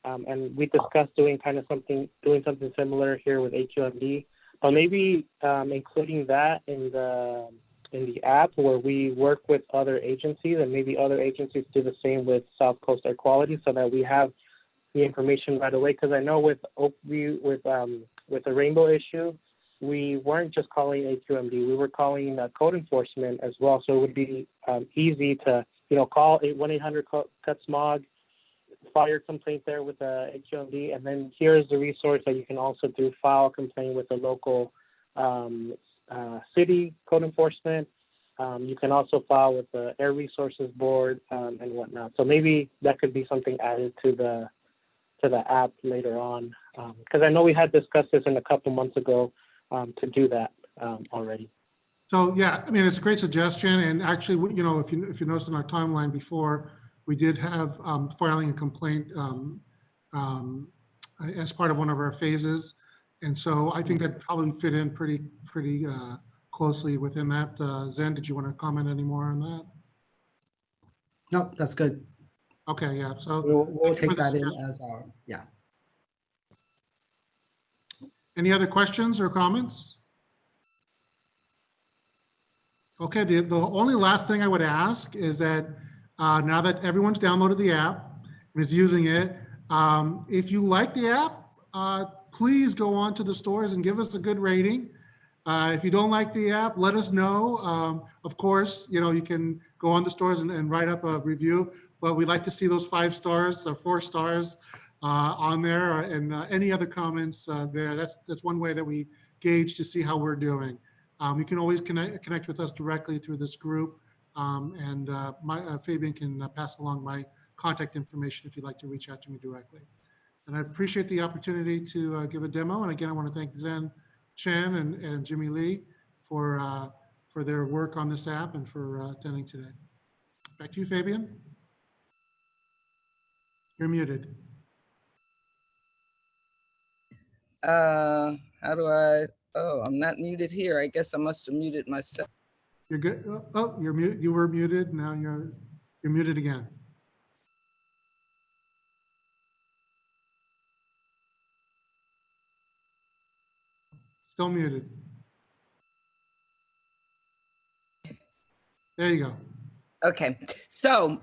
And we discussed doing something similar here with AQMD, but maybe including that in the app where we work with other agencies, and maybe other agencies do the same with South Coast Air Quality, so that we have the information right away. Because I know with Oakview, with the rainbow issue, we weren't just calling AQMD, we were calling code enforcement as well. So it would be easy to call 1-800-CUT-SMOG, file your complaint there with the AQMD, and then here's the resource that you can also do: file a complaint with the local city code enforcement. You can also file with the Air Resources Board and whatnot. So maybe that could be something added to the app later on, because I know we had discussed this a couple months ago to do that already. So yeah, I mean, it's a great suggestion. And actually, you know, if you noticed in our timeline before, we did have filing a complaint as part of one of our phases. And so I think that probably fit in pretty closely within that. Zen, did you want to comment any more on that? No, that's good. Okay, yeah. So We'll thank you for take the that in suggestion. as our, yeah. Any other questions or comments? Okay, the only last thing I would ask is that now that everyone's downloaded the app and is using it, if you like the app, please go on to the stores and give us a good rating. If you don't like the app, let us know. Of course, you know, you can go on the stores and write up a review, but we'd like to see those 5 stars or 4 stars on there, and any other comments there. That's one way that we gauge to see how we're doing. You can always connect with us directly through this group, and Fabian can pass along my contact information if you'd like to reach out to me directly. And I appreciate the opportunity to give a demo. And again, I want to thank Zen Chen and Jimmy Lee for their work on this app and for attending today. Back to you, Fabian. You're muted. How do I, oh, I'm not muted here. I guess I must have muted myself. You're good. Oh, you're mute. You were muted. Now you're muted again. Still muted. There you go. Okay, so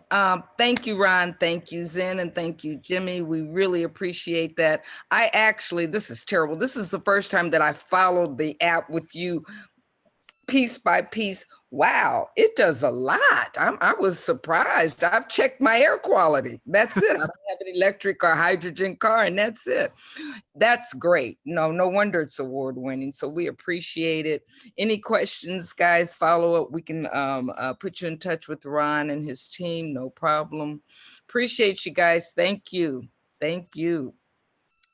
thank you, Ron. Thank you, Zen, and thank you, Jimmy. We really appreciate that. I actually, this is terrible. This is the first time that I followed the app with you piece by piece. Wow, it does a lot. I was surprised. I've checked my air quality. That's it. I don't have an electric or hydrogen car, and that's it. That's great. No wonder it's award winning. So we appreciate it. Any questions, guys, follow up. We can put you in touch with Ron and his team. No problem. Appreciate you guys. Thank you. Thank you.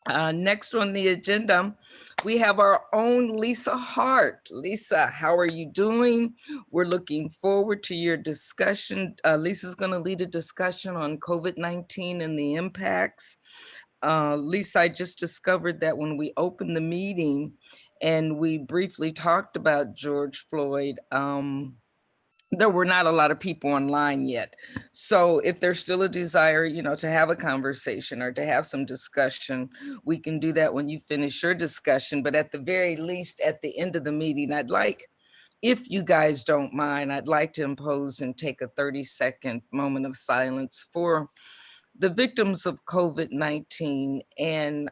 Next on the agenda, we have our own Lisa Hart. Lisa, how are you doing? We're looking forward to your discussion. Lisa's going to lead a discussion on COVID-19 and the impacts. Lisa, I just discovered that when we opened the meeting and we briefly talked about George Floyd, there were not a lot of people online yet. So if there's still a desire, you know, to have a conversation or to have some discussion, we can do that when you finish your discussion. But at the very least, at the end of the meeting, I'd like, if you guys don't mind, I'd like to impose and take a 30-second moment of silence for the victims of COVID-19 and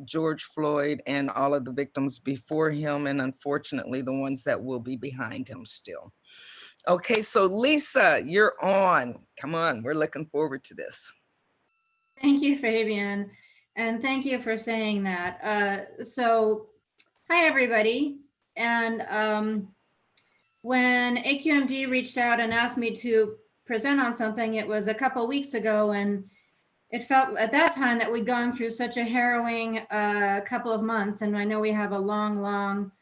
George Floyd and all of the victims before him, and unfortunately, the ones that will be behind him still. Okay, so Lisa, you're on. Come on, we're looking forward to this. Thank you, Fabian. And thank you for saying that. So, hi, everybody. And when AQMD reached out and asked me to present on something, it was a couple weeks ago. And it felt at that time that we'd gone through such a harrowing couple of months. And I know we have a long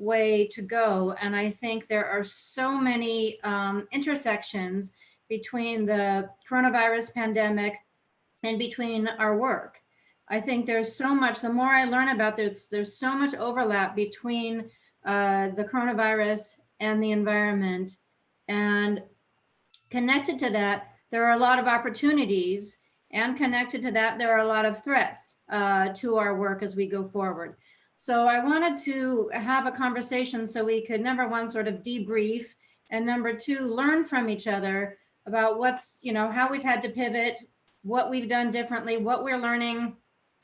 way to go. And I think there are so many intersections between the coronavirus pandemic and between our work. I think there's so much, the more I learn about this, there's so much overlap between the coronavirus and the environment. And connected to that, there are a lot of opportunities, and connected to that, there are a lot of threats to our work as we go forward. So I wanted to have a conversation so we could, number one, sort of debrief, and number two, learn from each other about what's, you know, how we've had to pivot, what we've done differently, what we're learning,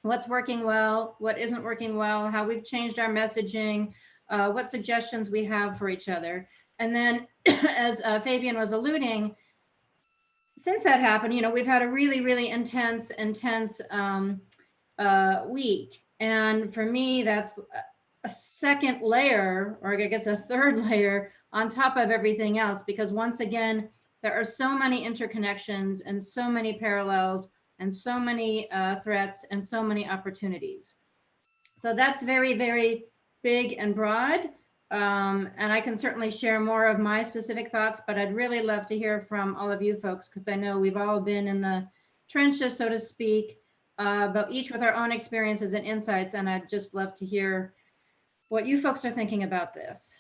what's working well, what isn't working well, how we've changed our messaging, what suggestions we have for each other. And then as Fabian was alluding, since that happened, you know, we've had a really intense week. And for me, that's a second layer, or I guess a third layer on top of everything else, because once again, there are so many interconnections and so many parallels and so many threats and so many opportunities. So that's very big and broad. And I can certainly share more of my specific thoughts, but I'd really love to hear from all of you folks, because I know we've all been in the trenches, so to speak, but each with our own experiences and insights. And I'd just love to hear what you folks are thinking about this.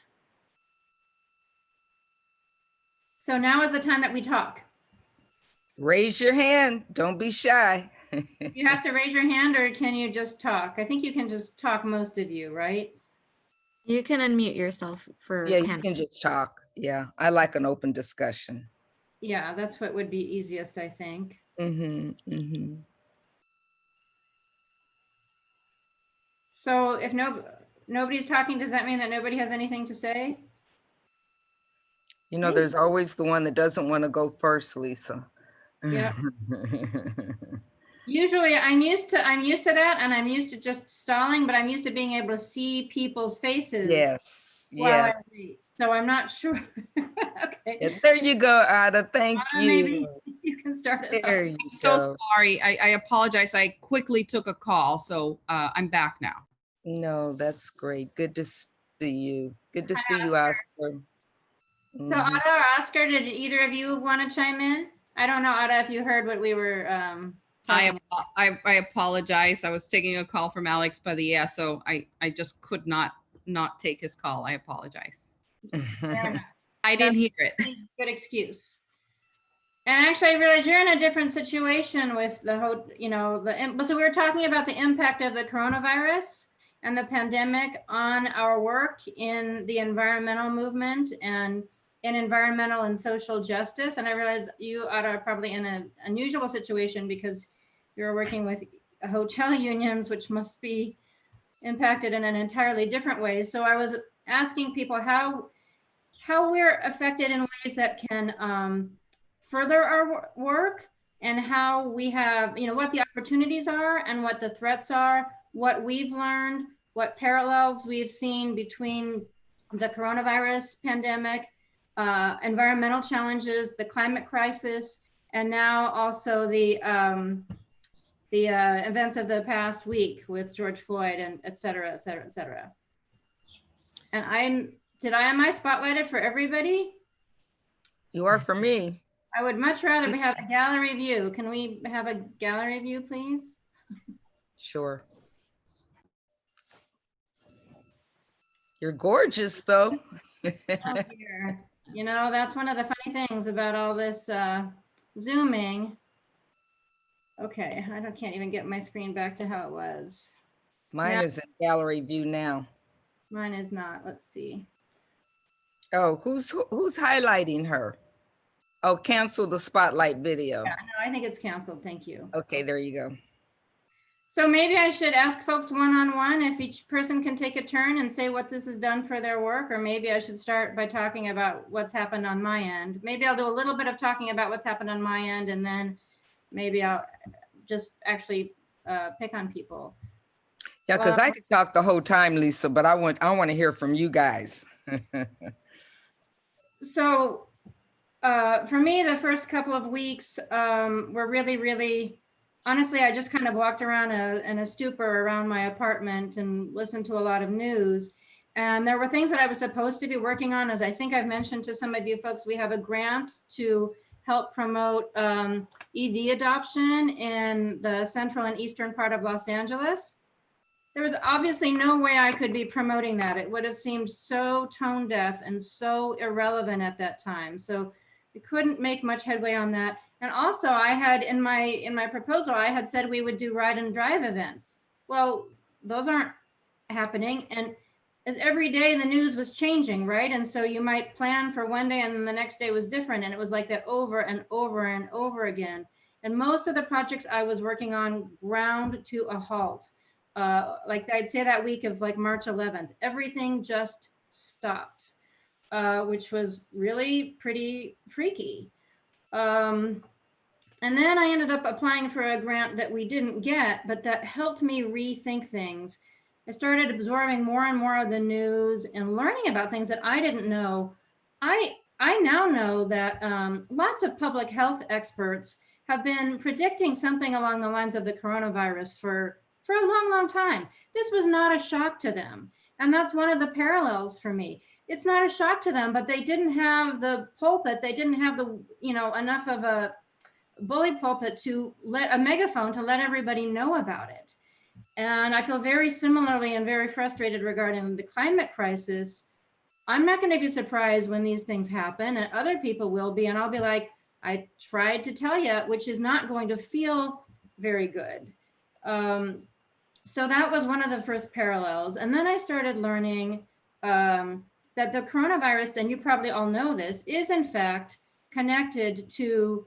So now is the time that we talk. Raise your hand. Don't be shy. You have to raise your hand, or can you just talk? I think you can just talk, most of you, right? You can unmute yourself for Yeah, you panel. can just talk. Yeah, I like an open discussion. Yeah, that's what would be easiest, I think. So if nobody's talking, does that mean that nobody has anything to say? You know, there's always the one that doesn't want to go first, Lisa. Yeah. Usually I'm used to that, and I'm used to just stalling, but I'm used to being able to see people's faces. Yes, while I yes. read. So I'm not sure. Okay. Yeah, there you go, Ada. Thank you. Maybe you can start us There off. you So go. sorry. I apologize. I quickly took a call, so I'm back now. No, that's great. Good to see you. Good to see you, Oscar. So Ada or Oscar, did either of you want to chime in? I don't know, Ada, if you heard what we were talking about. I apologize. I was taking a call from Alex Padilla, so I just could not take his call. I apologize. I didn't hear it. Good excuse. And actually, I realize you're in a different situation with the whole, so we were talking about the impact of the coronavirus and the pandemic on our work in the environmental movement and in environmental and social justice. And I realize you are probably in an unusual situation because you're working with hotel unions, which must be impacted in an entirely different way. So I was asking people how we're affected in ways that can further our work, and how we have, what the opportunities are and what the threats are, what we've learned, what parallels we've seen between the coronavirus pandemic, environmental challenges, the climate crisis, and now also the events of the past week with George Floyd and et cetera, et cetera, et cetera. And am I spotlighted for everybody? You are for me. I would much rather we have a gallery view. Can we have a gallery view, please? Sure. You're gorgeous, though. Oh, dear. That's one of the funny things about all this Zooming. Okay, I can't even get my screen back to how it was. Mine is in gallery view now. Mine is not. Let's see. Oh, who's highlighting her? Oh, cancel the spotlight video. Yeah, no, I think it's canceled. Thank you. Okay, there you go. So maybe I should ask folks one-on-one if each person can take a turn and say what this has done for their work, or maybe I should start by talking about what's happened on my end. Maybe I'll do a little bit of talking about what's happened on my end, and then maybe I'll just actually pick on people. Yeah, because I could talk the whole time, Lisa, but I want to hear from you guys. So for me, the first couple of weeks were really, really, honestly, I just kind of walked around in a stupor around my apartment and listened to a lot of news. And there were things that I was supposed to be working on. As I think I've mentioned to some of you folks, we have a grant to help promote EV adoption in the central and eastern part of Los Angeles. There was obviously no way I could be promoting that. It would have seemed so tone deaf and so irrelevant at that time. So we couldn't make much headway on that. And also I had in my proposal, I had said we would do ride and drive events. Well, those aren't happening. And as every day the news was changing, right? And so you might plan for one day and then the next day was different. And it was like that over and over and over again. And most of the projects I was working on ground to a halt. Like I'd say that week of like March 11th, everything just stopped, which was really pretty freaky. And then I ended up applying for a grant that we didn't get, but that helped me rethink things. I started absorbing more and more of the news and learning about things that I didn't know. I now know that lots of public health experts have been predicting something along the lines of the coronavirus for for a long, long time. This was not a shock to them. And that's one of the parallels for me. It's not a shock to them, but they didn't have the pulpit. They didn't have the, enough of a bully pulpit to let a megaphone to let everybody know about it. And I feel very similarly and very frustrated regarding the climate crisis. I'm not going to be surprised when these things happen, and other people will be. And I'll be like, I tried to tell you, which is not going to feel very good. So that was one of the first parallels. And then I started learning that the coronavirus, and you probably all know this, is in fact connected to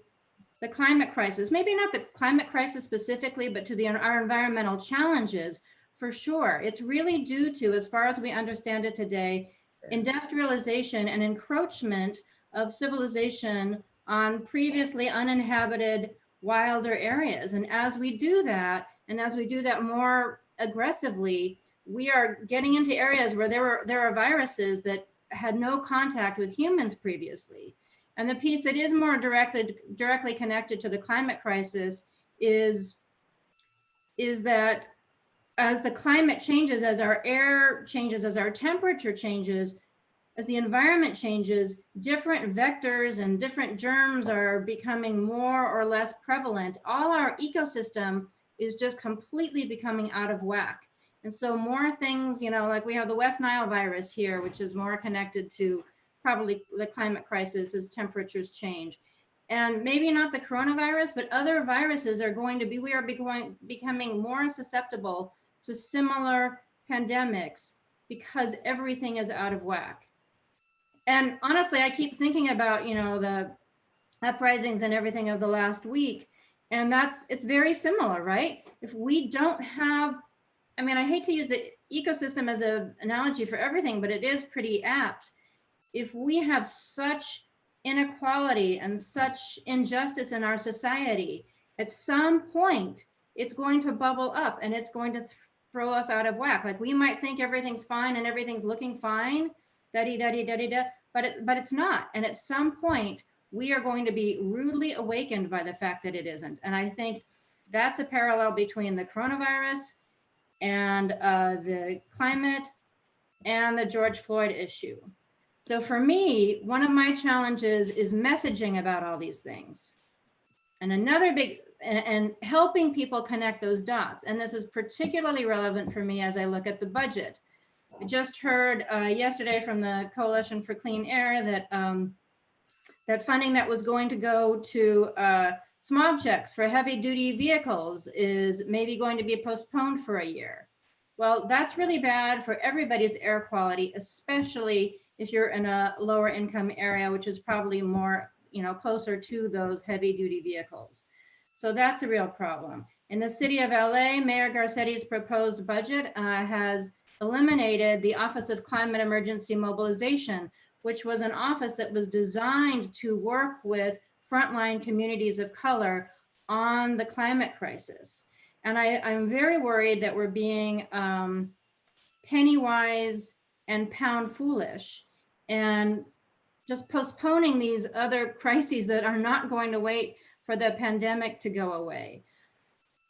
the climate crisis. Maybe not the climate crisis specifically, but to our environmental challenges for sure. It's really due to, as far as we understand it today, industrialization and encroachment of civilization on previously uninhabited wilder areas. And as we do that, and as we do that more aggressively, we are getting into areas where there are viruses that had no contact with humans previously. And the piece that is more directly connected to the climate crisis is that as the climate changes, as our air changes, as our temperature changes, as the environment changes, different vectors and different germs are becoming more or less prevalent. All our ecosystem is just completely becoming out of whack. And so more things, like we have the West Nile virus here, which is more connected to probably the climate crisis as temperatures change. And maybe not the coronavirus, but other viruses are going to be, we are becoming more susceptible to similar pandemics because everything is out of whack. And honestly, I keep thinking about, the uprisings and everything of the last week. And it's very similar, right? If we don't have, I hate to use the ecosystem as an analogy for everything, but it is pretty apt. If we have such inequality and such injustice in our society, at some point, it's going to bubble up and it's going to throw us out of whack. Like we might think everything's fine and everything's looking fine, da-dee-da-dee-da-dee-da, but it's not. And at some point, we are going to be rudely awakened by the fact that it isn't. And I think that's a parallel between the coronavirus and the climate and the George Floyd issue. So for me, one of my challenges is messaging about all these things. And another big, and helping people connect those dots. And this is particularly relevant for me as I look at the budget. I just heard yesterday from the Coalition for Clean Air that that funding that was going to go to smog checks for heavy duty vehicles is maybe going to be postponed for a year. Well, that's really bad for everybody's air quality, especially if you're in a lower income area, which is probably more, closer to those heavy duty vehicles. So that's a real problem. In the city of LA, Mayor Garcetti's proposed budget has eliminated the Office of Climate Emergency Mobilization, which was an office that was designed to work with frontline communities of color on the climate crisis. And I'm very worried that we're being penny wise and pound foolish and just postponing these other crises that are not going to wait for the pandemic to go away.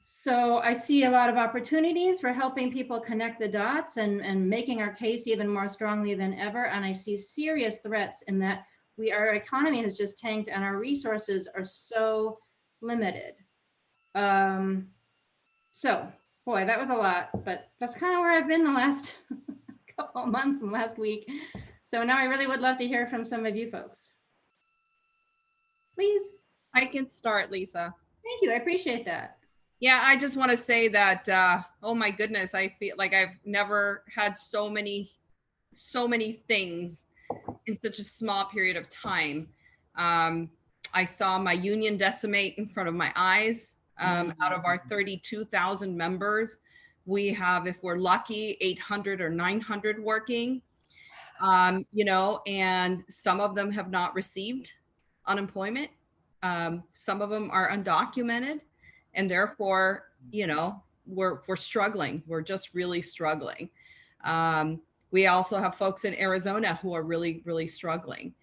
So I see a lot of opportunities for helping people connect the dots and making our case even more strongly than ever. And I see serious threats in that our economy has just tanked and our resources are so limited. So boy, that was a lot, but that's kind of where I've been the last couple of months and last week. So now I really would love to hear from some of you folks. Please. I can start, Lisa. Thank you, I appreciate that. Yeah, I just want to say that, oh my goodness, I feel like I've never had so many things in such a small period of time. I saw my union decimate in front of my eyes. Out of our 32,000 members, we have, if we're lucky, 800 or 900 working, and some of them have not received unemployment. Some of them are undocumented. And therefore, we're struggling. We're just really struggling. We also have folks in Arizona who are really, really struggling.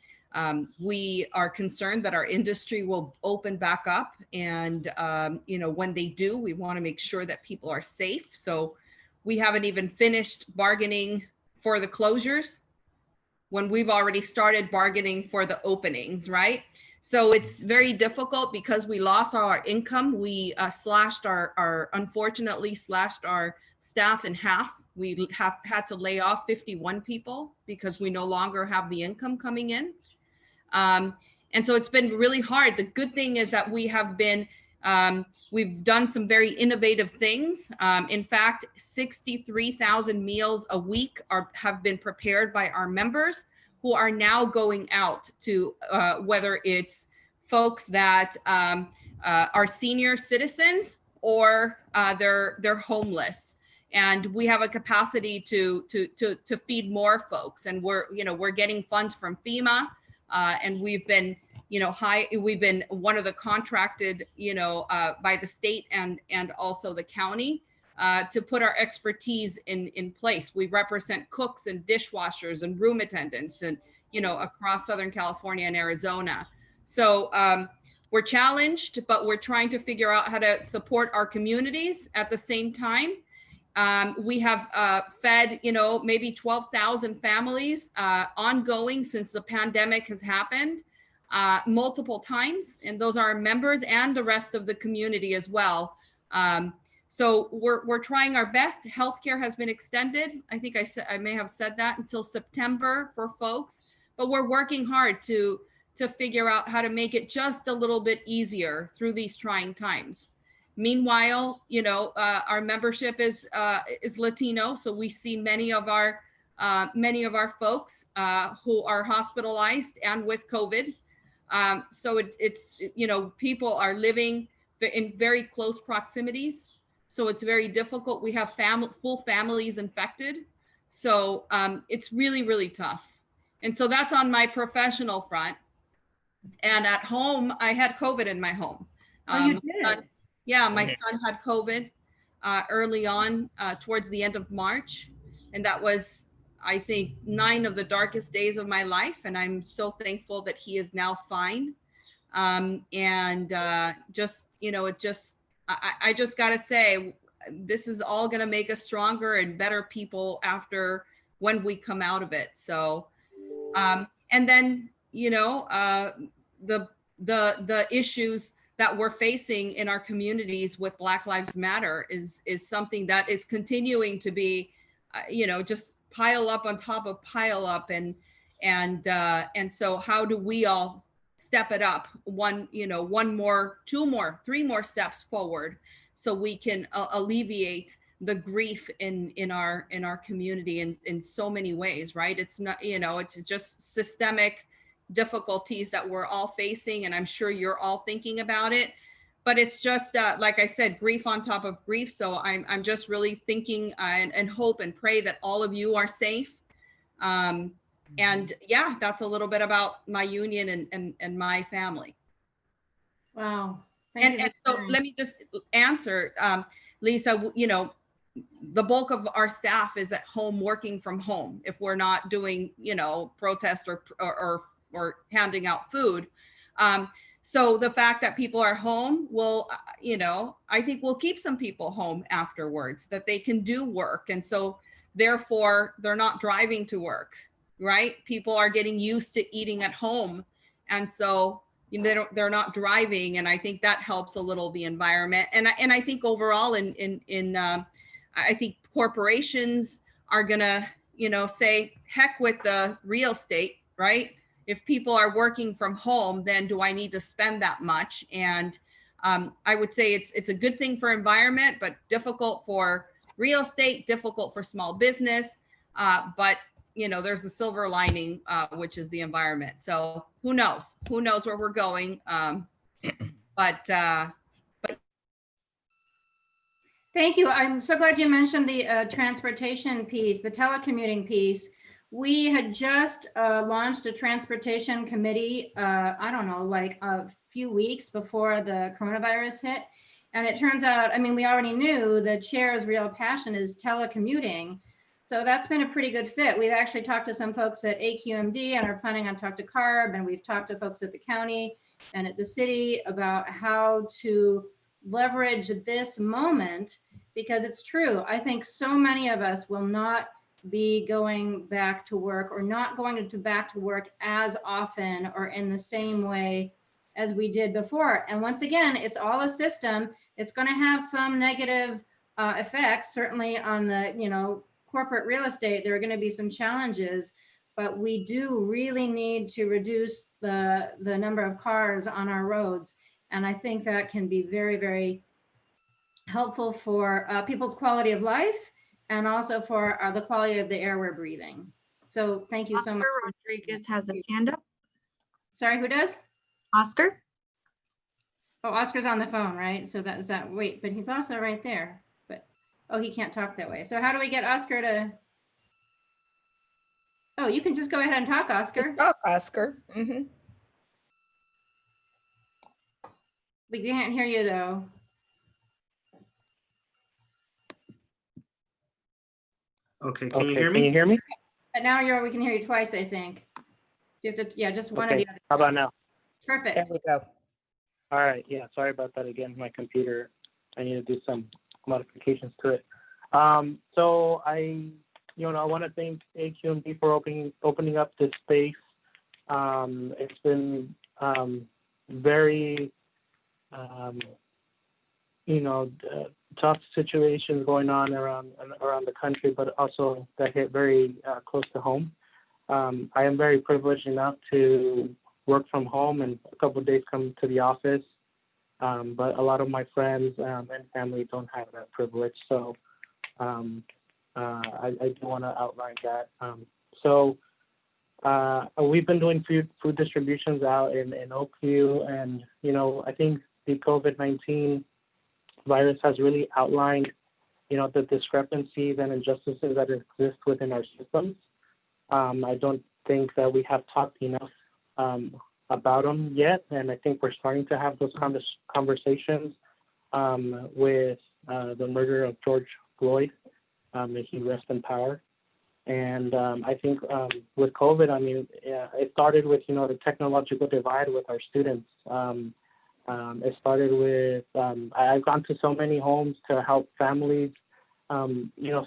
We are concerned that our industry will open back up. And, when they do, we want to make sure that people are safe. So we haven't even finished bargaining for the closures when we've already started bargaining for the openings, right? So it's very difficult because we lost our income. We unfortunately slashed our staff in half. We had to lay off 51 people because we no longer have the income coming in. And so it's been really hard. The good thing is that we have been, we've done some very innovative things. In fact, 63,000 meals a week have been prepared by our members, who are now going out to whether it's folks that are senior citizens or they're homeless. And we have a capacity to feed more folks. And we're getting funds from FEMA. And we've been, we've been one of the contracted, by the state and also the county to put our expertise in place. We represent cooks and dishwashers and room attendants and, across Southern California and Arizona. So we're challenged, but we're trying to figure out how to support our communities at the same time. We have fed, maybe 12,000 families ongoing since the pandemic has happened multiple times. And those are our members and the rest of the community as well. So we're trying our best. Healthcare has been extended. I think I may have said that until September for folks, but we're working hard to figure out how to make it just a little bit easier through these trying times. Meanwhile, our membership is Latino, so we see many of our folks who are hospitalized and with COVID. So it's people are living in very close proximities, so it's very difficult. We have full families infected, so it's really, really tough. And so that's on my professional front. And at home, I had COVID in my home. Oh, you did? Yeah, my son had COVID early on towards the end of March. And that was, I think, 9 of the darkest days of my life. And I'm so thankful that he is now fine. I just got to say, this is all going to make us stronger and better people after when we come out of it. So, and then, the issues that we're facing in our communities with Black Lives Matter is something that is continuing to be, just pile up on top of pile up. And so how do we all step it up one more, 2 more, 3 more steps forward so we can alleviate the grief in our community in so many ways, right? It's not, it's just systemic difficulties that we're all facing, and I'm sure you're all thinking about it, but it's just like I said, grief on top of grief. So I'm just really thinking and hope and pray that all of you are safe. And yeah, that's a little bit about my union and my family. Wow. And so let me just answer, Lisa, the bulk of our staff is at home working from home if we're not doing, protest or handing out food. So the fact that people are home will, I think will keep some people home afterwards, that they can do work. And so therefore they're not driving to work, right? People are getting used to eating at home. And so they're not driving. And I think that helps a little the environment. And I think overall I think corporations are gonna, say, heck with the real estate, right? If people are working from home, then do I need to spend that much? And I would say it's a good thing for environment, but difficult for real estate, difficult for small business. But there's the silver lining, which is the environment. So who knows where we're going. But thank you. I'm so glad you mentioned the transportation piece, the telecommuting piece. We had just launched a transportation committee, I don't know, like a few weeks before the coronavirus hit. And it turns out, we already knew the chair's real passion is telecommuting, So that's been a pretty good fit. We've actually talked to some folks at AQMD and are planning on talking to CARB, and we've talked to folks at the county and at the city about how to leverage this moment, because it's true. I think so many of us will not be going back to work, or not going to back to work as often or in the same way as we did before. And once again, it's all a system. It's going to have some negative effects, certainly on the, corporate real estate. There are going to be some challenges, but we do really need to reduce the number of cars on our roads. And I think that can be very, very helpful for people's quality of life, and also for the quality of the air we're breathing. So thank you so much. Oscar Rodriguez has his hand up. Sorry, who does? Oscar? Oh, Oscar's on the phone, right? So wait, but he's also right there. But, oh, he can't talk that way. So how do we get Oscar to? Oh, you can just go ahead and talk, Oscar. Talk, Oscar. We can't hear you though. Okay, can you hear me? Can you hear me? But now we can hear you twice, I think. You have to, yeah, just one or Okay, the other. how about now? Perfect. There we go. All right, yeah, sorry about that again. My computer, I need to do some modifications to it. So I want to thank AQMD for opening up this space. It's been very, tough situations going on around the country, but also that hit very close to home. I am very privileged enough to work from home and a couple of days come to the office, but a lot of my friends and family don't have that privilege. So I do want to outline that. We've been doing food distributions out in Oakview, and I think the COVID-19 virus has really outlined the discrepancies and injustices that exist within our systems. I don't think that we have talked enough about them yet, and I think we're starting to have those conversations with the murder of George Floyd. May he rest in power. And I think with COVID, it started with the technological divide with our students. It started with I've gone to so many homes to help families.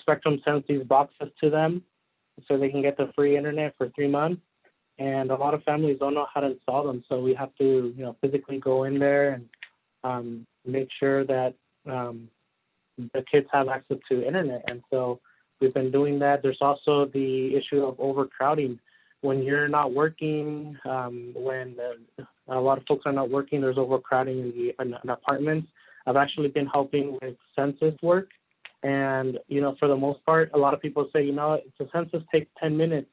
Spectrum sends these boxes to them so they can get the free internet for 3 months. And a lot of families don't know how to install them. So we have to, physically go in there and make sure that the kids have access to internet. And so we've been doing that. There's also the issue of overcrowding. When you're not working, when a lot of folks are not working, there's overcrowding in apartments. I've actually been helping with census work. And, for the most part, a lot of people say, the census takes 10 minutes.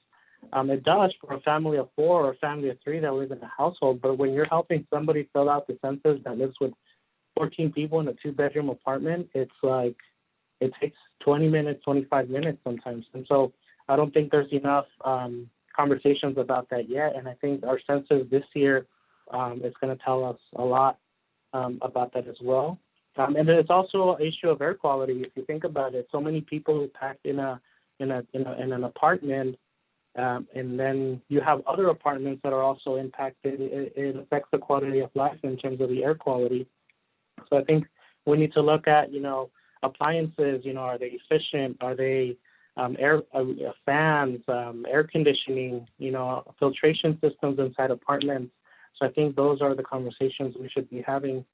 It does for a family of 4 or a family of 3 that live in a household. But when you're helping somebody fill out the census that lives with 14 people in a 2-bedroom apartment, it's like it takes 20 minutes, 25 minutes sometimes. And so I don't think there's enough conversations about that yet. And I think our census this year is going to tell us a lot about that as well. And then it's also an issue of air quality. If you think about it, so many people packed in an apartment, and then you have other apartments that are also impacted. It affects the quality of life in terms of the air quality. So I think we need to look at, appliances. Are they efficient? Are they air fans, air conditioning? Filtration systems inside apartments. So I think those are the conversations we should be having.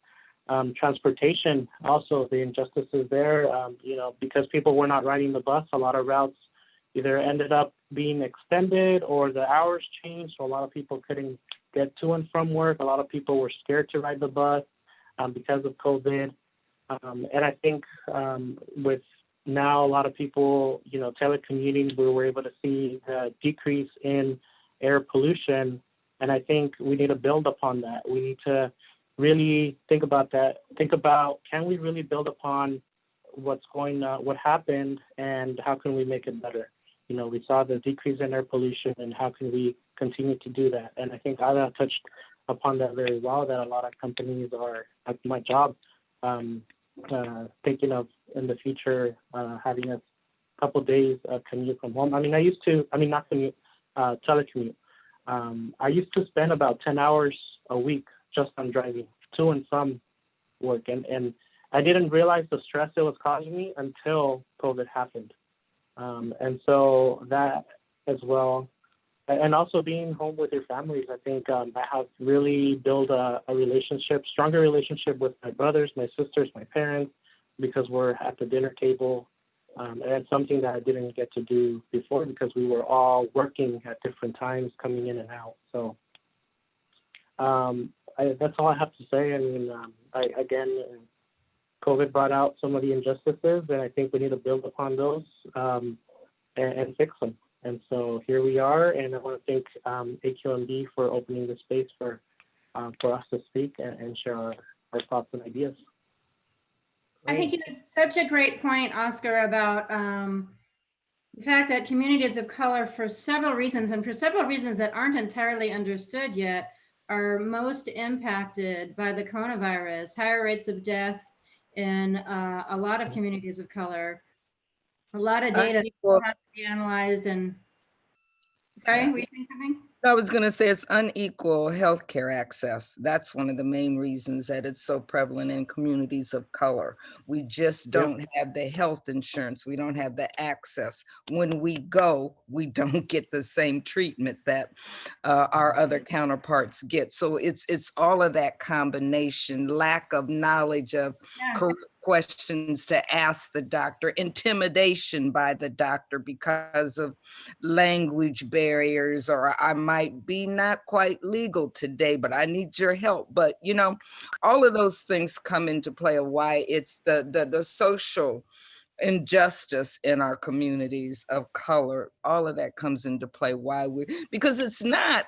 Transportation, also the injustices there, because people were not riding the bus, a lot of routes either ended up being extended or the hours changed. So a lot of people couldn't get to and from work. A lot of people were scared to ride the bus because of COVID. And I think with now a lot of people, telecommuting, we were able to see the decrease in air pollution. And I think we need to build upon that. We need to really think about that. Think about, can we really build upon what happened, and how can we make it better? We saw the decrease in air pollution, and how can we continue to do that? And I think Ada touched upon that very well, that a lot of companies are, like my job, thinking of in the future having us couple days commute from home. I mean, not commute, telecommute. I used to spend about 10 hours a week just on driving to and from work. And I didn't realize the stress it was causing me until COVID happened. And so that as well, and also being home with your families, I think I have really built a stronger relationship with my brothers, my sisters, my parents, because we're at the dinner table. And it's something that I didn't get to do before because we were all working at different times, coming in and out. So that's all I have to say. I mean, again, COVID brought out some of the injustices, and I think we need to build upon those and fix them. And so here we are, and I want to thank AQMD for opening the space for us to speak and share our thoughts and ideas. I think you had such a great point, Oscar, about the fact that communities of color, for several reasons that aren't entirely understood yet, are most impacted by the coronavirus. Higher rates of death in a lot of communities of color. A lot of data has to be analyzed. And sorry, were you saying something? I was going to say it's unequal healthcare access. That's one of the main reasons that it's so prevalent in communities of color. We just don't have the health insurance. We don't have the access. When we go, we don't get the same treatment that our other counterparts get. So it's all of that combination, lack of knowledge of correct questions to ask the doctor, intimidation by the doctor because of language barriers, or I might be not quite legal today, but I need your help. But you know, all of those things come into play of why it's the social injustice in our communities of color. All of that comes into play because it's not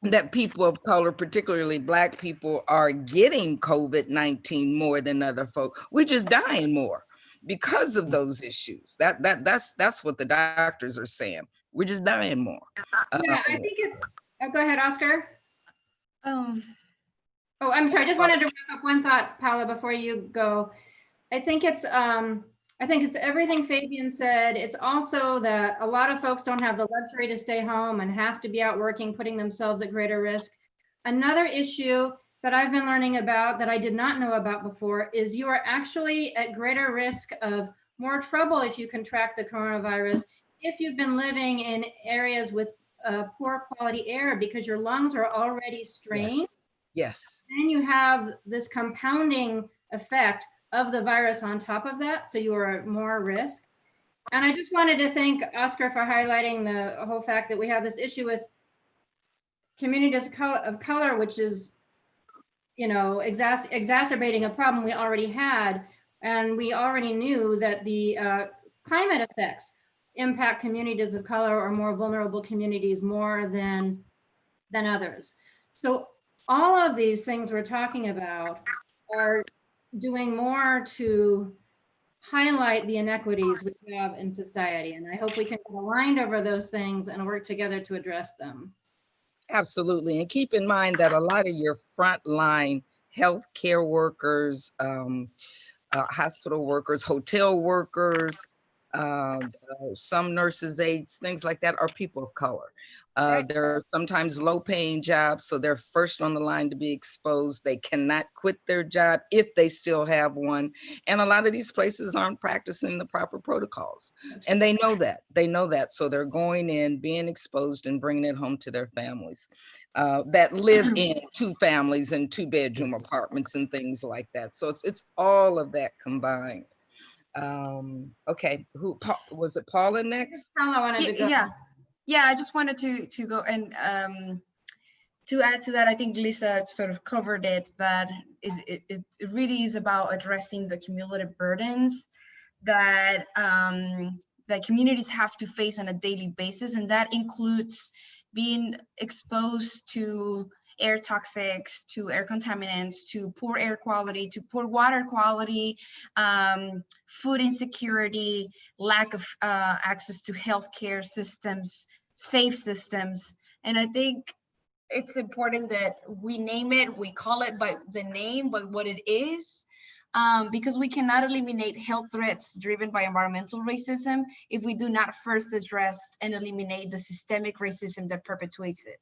that people of color, particularly Black people, are getting COVID-19 more than other folk. We're just dying more because of those issues. That's what the doctors are saying. We're just dying more. Yeah, I think it's. Oh, go ahead, Oscar. Oh, I'm sorry. I just wanted to wrap up one thought, Paula, before you go. I think it's everything Fabian said. It's also that a lot of folks don't have the luxury to stay home and have to be out working, putting themselves at greater risk. Another issue that I've been learning about that I did not know about before is you are actually at greater risk of more trouble if you contract the coronavirus if you've been living in areas with poor quality air, because your lungs are already strained. Yes. Then you have this compounding effect of the virus on top of that, so you are at more risk. And I just wanted to thank Oscar for highlighting the whole fact that we have this issue with communities of color, which is, you know, exacerbating a problem we already had. And we already knew that the climate effects impact communities of color or more vulnerable communities more than others. So all of these things we're talking about are doing more to highlight the inequities we have in society. And I hope we can get aligned over those things and work together to address them. Absolutely. And keep in mind that a lot of your frontline healthcare workers, hospital workers, hotel workers, some nurses' aides, things like that, are people of color. They're sometimes low-paying jobs, so they're first on the line to be exposed. They cannot quit their job if they still have one. And a lot of these places aren't practicing the proper protocols. And they know that. They know that. So they're going in, being exposed, and bringing it home to their families that live in 2 families and 2-bedroom apartments and things like that. So it's all of that combined. Okay, who was it? Paula next? Paula wanted to go. Yeah, I just wanted to go and to add to that. I think Lisa sort of covered it, that it really is about addressing the cumulative burdens that that communities have to face on a daily basis, and that includes being exposed to air toxics, to air contaminants, to poor air quality, to poor water quality, food insecurity, lack of access to healthcare systems, safe systems. And I think it's important that we name it, we call it by the name, but what it is. because we cannot eliminate health threats driven by environmental racism if we do not first address and eliminate the systemic racism that perpetuates it.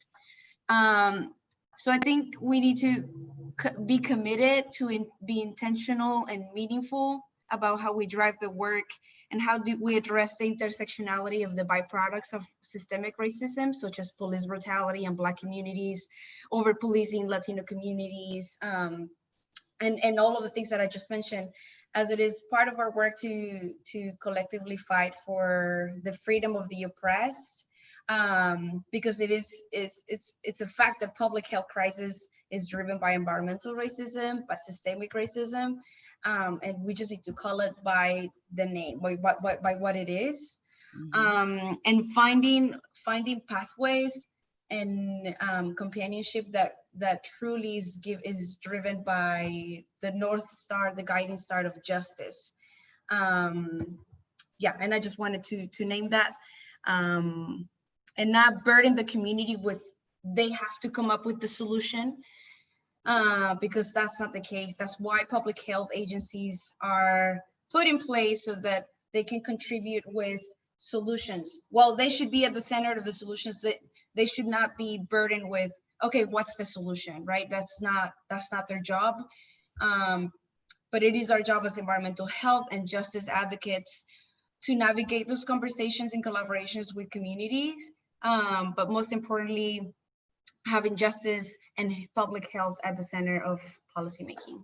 So I think we need to be committed to be intentional and meaningful about how we drive the work and how do we address the intersectionality of the byproducts of systemic racism, such as police brutality in Black communities, over policing Latino communities, and all of the things that I just mentioned, as it is part of our work to collectively fight for the freedom of the oppressed, because it's a fact that public health crisis is driven by environmental racism, by systemic racism, and we just need to call it by the name, by what it is, and finding pathways and companionship that truly is driven by the North Star, the guiding star of justice. Yeah, and I just wanted to name that, and not burden the community with they have to come up with the solution, because that's not the case. That's why public health agencies are put in place, so that they can contribute with solutions. Well, they should be at the center of the solutions. That they should not be burdened with, okay, what's the solution, right? That's not their job. But it is our job as environmental health and justice advocates to navigate those conversations and collaborations with communities, but most importantly, having justice and public health at the center of policymaking.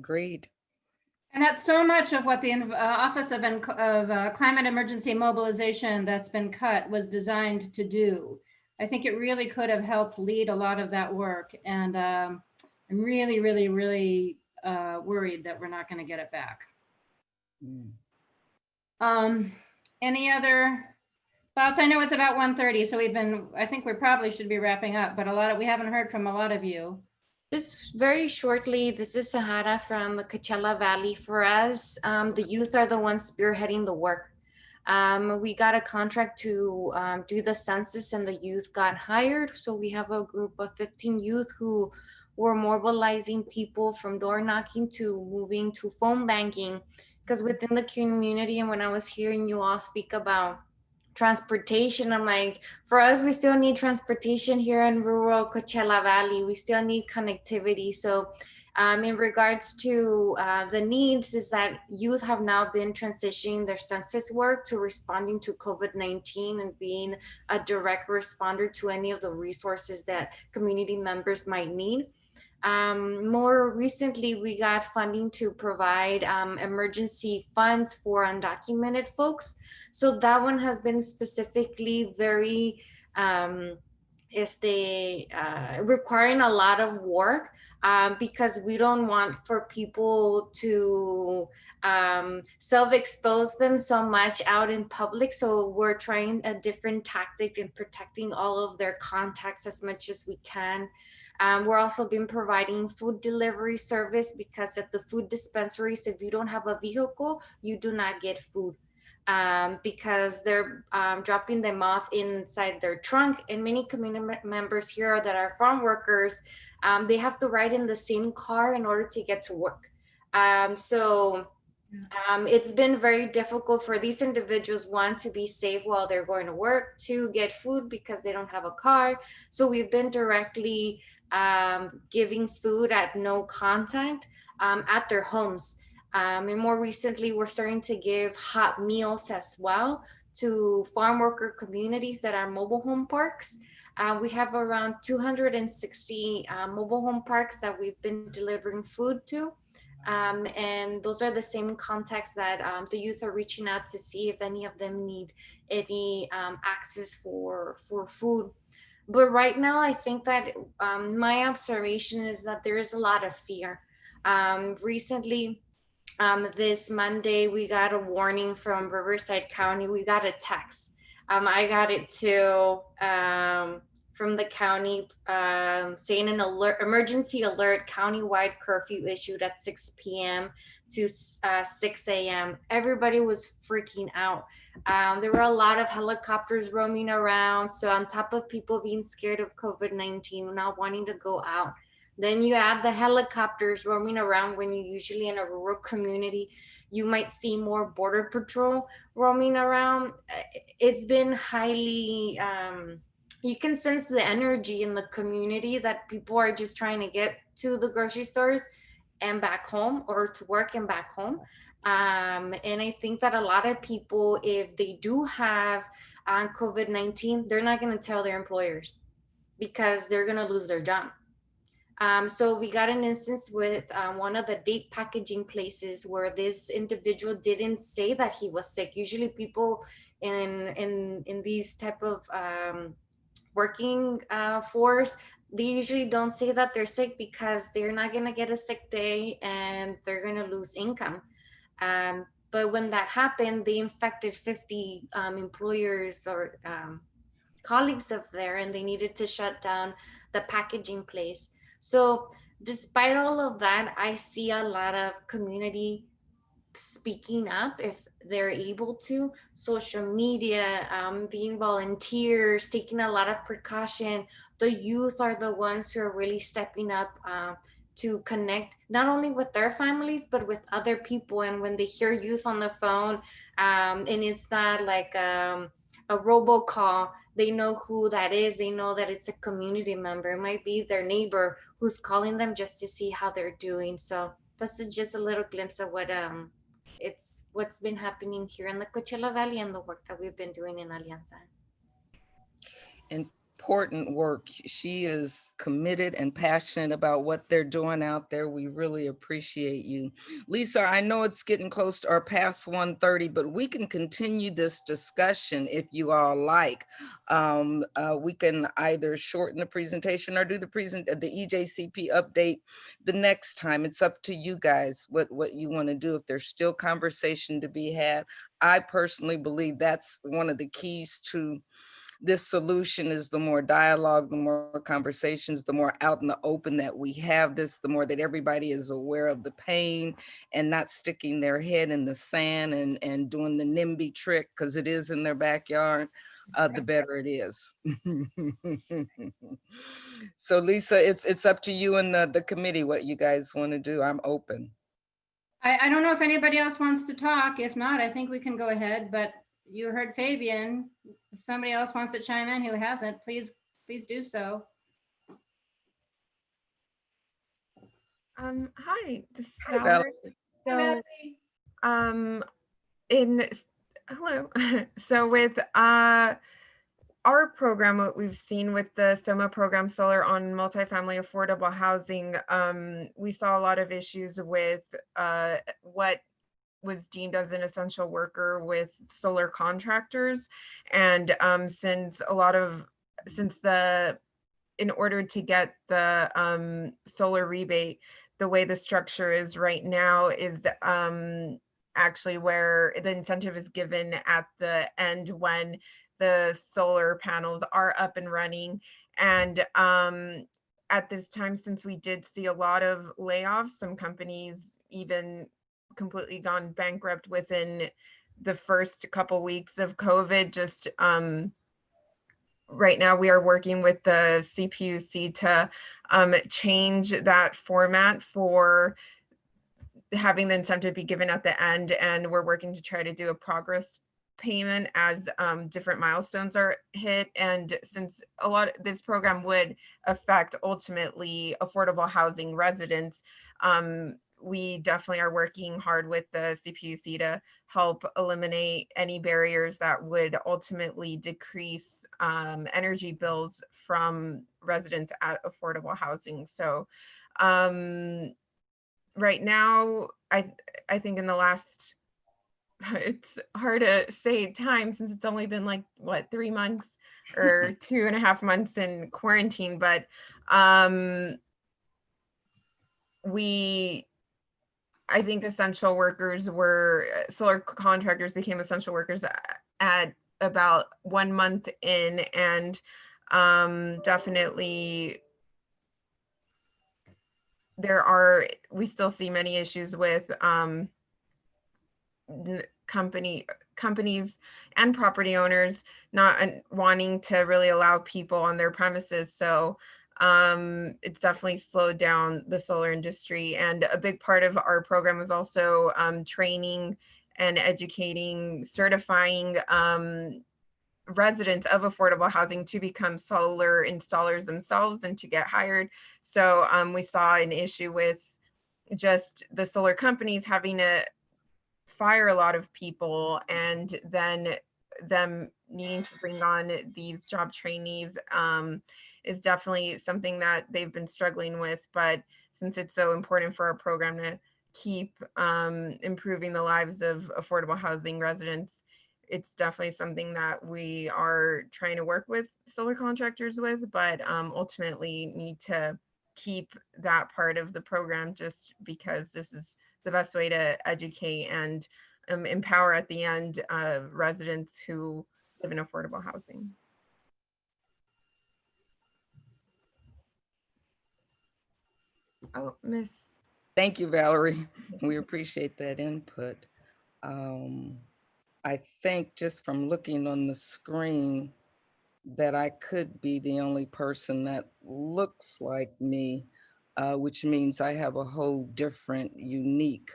Great. And that's so much of what the Office of Climate Emergency Mobilization that's been cut was designed to do. I think it really could have helped lead a lot of that work. And I'm really, really, really worried that we're not going to get it back. Any other thoughts? I know it's about 1:30, so I think we probably should be wrapping up, but we haven't heard from a lot of you. Just very shortly, this is Sahara from the Coachella Valley. For us, the youth are the ones spearheading the work. We got a contract to do the census, and the youth got hired. So we have a group of 15 youth who were mobilizing people from door knocking to moving to phone banking. Because within the community, and when I was hearing you all speak about transportation, I'm like, for us, we still need transportation here in rural Coachella Valley. We still need connectivity. So in regards to the needs, is that youth have now been transitioning their census work to responding to COVID-19 and being a direct responder to any of the resources that community members might need. More recently, we got funding to provide emergency funds for undocumented folks. So that one has been specifically very requiring a lot of work, because we don't want for people to self-expose them so much out in public. So we're trying a different tactic in protecting all of their contacts as much as we can. We're also been providing food delivery service, because at the food dispensaries, if you don't have a vehicle, you do not get food, because they're dropping them off inside their trunk. And many community members here that are farm workers, they have to ride in the same car in order to get to work. It's been very difficult for these individuals, one, to be safe while they're going to work, two, get food because they don't have a car. So we've been directly giving food at no contact at their homes. And more recently, we're starting to give hot meals as well to farm worker communities that are mobile home parks. We have around 260 mobile home parks that we've been delivering food to. And those are the same contacts that the youth are reaching out to see if any of them need any access for food. But right now, I think that my observation is that there is a lot of fear. Recently, this Monday, we got a warning from Riverside County. We got a text. I got it too from the county saying an emergency alert, countywide curfew issued at 6 p.m. to 6 a.m. Everybody was freaking out. There were a lot of helicopters roaming around. So on top of people being scared of COVID-19, not wanting to go out, Then you add the helicopters roaming around when you usually in a rural community, you might see more border patrol roaming around. It's been highly, you can sense the energy in the community that people are just trying to get to the grocery stores and back home, or to work and back home. And I think that a lot of people, if they do have COVID-19, they're not going to tell their employers because they're going to lose their job. So we got an instance with one of the date packaging places where this individual didn't say that he was sick. Usually people in these type of working force, they usually don't say that they're sick because they're not going to get a sick day and they're going to lose income. But when that happened, they infected 50 employers or colleagues of there, and they needed to shut down the packaging place. So despite all of that, I see a lot of community speaking up if they're able to. Social media, being volunteers, taking a lot of precaution. The youth are the ones who are really stepping up to connect not only with their families but with other people. And when they hear youth on the phone, and it's not like a robocall, they know who that is. They know that it's a community member. It might be their neighbor who's calling them just to see how they're doing. So that's just a little glimpse of what's been happening here in the Coachella Valley and the work that we've been doing in Alianza. Important work. She is committed and passionate about what they're doing out there. We really appreciate you. Lisa, I know it's getting close to or past 1:30, but we can continue this discussion if you all like. We can either shorten the presentation or do the EJCP update the next time. It's up to you guys what you want to do. If there's still conversation to be had, I personally believe that's one of the keys to this solution is the more dialogue, the more conversations, the more out in the open that we have this, the more that everybody is aware of the pain and not sticking their head in the sand and doing the NIMBY trick because it is in their backyard, the better it is. So Lisa, it's up to you and the committee what you guys want to do. I'm open. I don't know if anybody else wants to talk. If not, I think we can go ahead, but you heard Fabian. If somebody else wants to chime in who hasn't, please do so. Hi, this is Hi, Valerie. Valerie. Hello. So with our program, what we've seen with the SOMA program, Solar on Multifamily Affordable Housing, we saw a lot of issues with what was deemed as an essential worker with solar contractors. And in order to get the solar rebate, the way the structure is right now is actually where the incentive is given at the end when the solar panels are up and running. And at this time, since we did see a lot of layoffs, some companies even completely gone bankrupt within the first couple weeks of COVID. Just right now we are working with the CPUC to change that format for having the incentive be given at the end, and we're working to try to do a progress payment as different milestones are hit. And since this program would affect ultimately affordable housing residents, we definitely are working hard with the CPUC to help eliminate any barriers that would ultimately decrease energy bills from residents at affordable housing. So right now, I think in the last, it's hard to say time since it's only been like, what, 3 months or 2.5 months in quarantine, but I think essential workers solar contractors became essential workers at about 1 month in, and definitely we still see many issues with companies and property owners not wanting to really allow people on their premises. So It's definitely slowed down the solar industry. And a big part of our program is also training and educating, certifying residents of affordable housing to become solar installers themselves and to get hired. So we saw an issue with just the solar companies having to fire a lot of people and then them needing to bring on these job trainees is definitely something that they've been struggling with. But since it's so important for our program to keep improving the lives of affordable housing residents, it's definitely something that we are trying to work with solar contractors with, but ultimately need to keep that part of the program just because this is the best way to educate and empower at the end residents who live in affordable housing. Oh, Miss. Thank you, Valerie. We appreciate that input. I think just from looking on the screen that I could be the only person that looks like me, which means I have a whole different, unique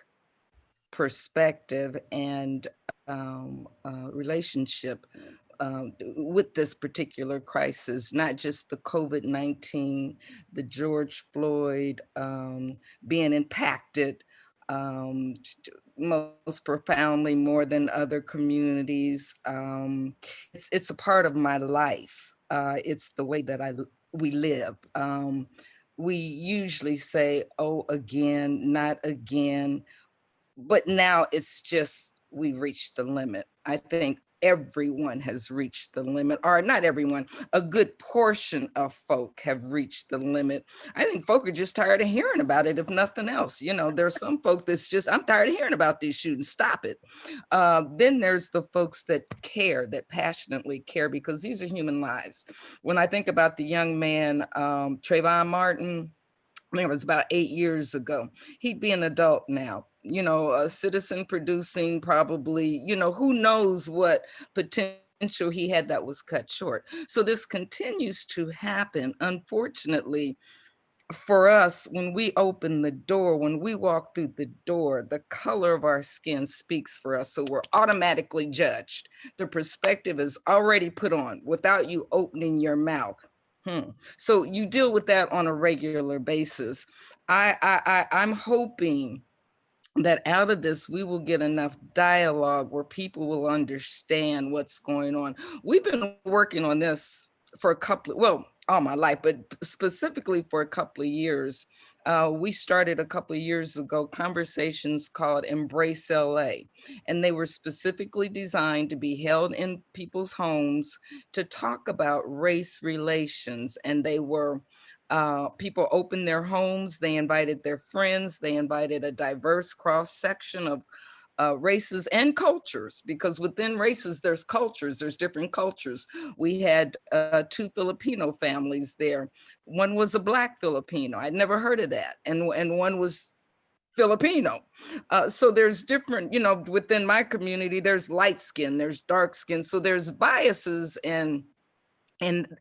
perspective and relationship with this particular crisis, not just the COVID-19, the George Floyd being impacted most profoundly more than other communities. It's a part of my life. It's the way that we live. We usually say, oh, again, not again. But now it's just, we reached the limit. I think everyone has reached the limit, or not everyone, a good portion of folk have reached the limit. I think folk are just tired of hearing about it, if nothing else. You know, there's some folk that's just, I'm tired of hearing about these shootings, stop it. Then there's the folks that care, that passionately care, because these are human lives. When I think about the young man, Trayvon Martin, I think it was about 8 years ago. He'd be an adult now, you know, a citizen producing probably, you know, who knows what potential he had that was cut short. So this continues to happen. Unfortunately, for us, when we open the door, when we walk through the door, the color of our skin speaks for us. So we're automatically judged. The perspective is already put on without you opening your mouth. So you deal with that on a regular basis. I'm hoping that out of this, we will get enough dialogue where people will understand what's going on. We've been working on this for a couple, well, all my life, but specifically for a couple of years. We started a couple of years ago conversations called Embrace LA, and they were specifically designed to be held in people's homes to talk about race relations. And they were people opened their homes, they invited their friends, they invited a diverse cross section of races and cultures, because within races, there's cultures, there's different cultures. We had 2 Filipino families there. One was a Black Filipino, I'd never heard of that. And one was Filipino. So there's different, you know, within my community, there's light skin, there's dark skin. So there's biases and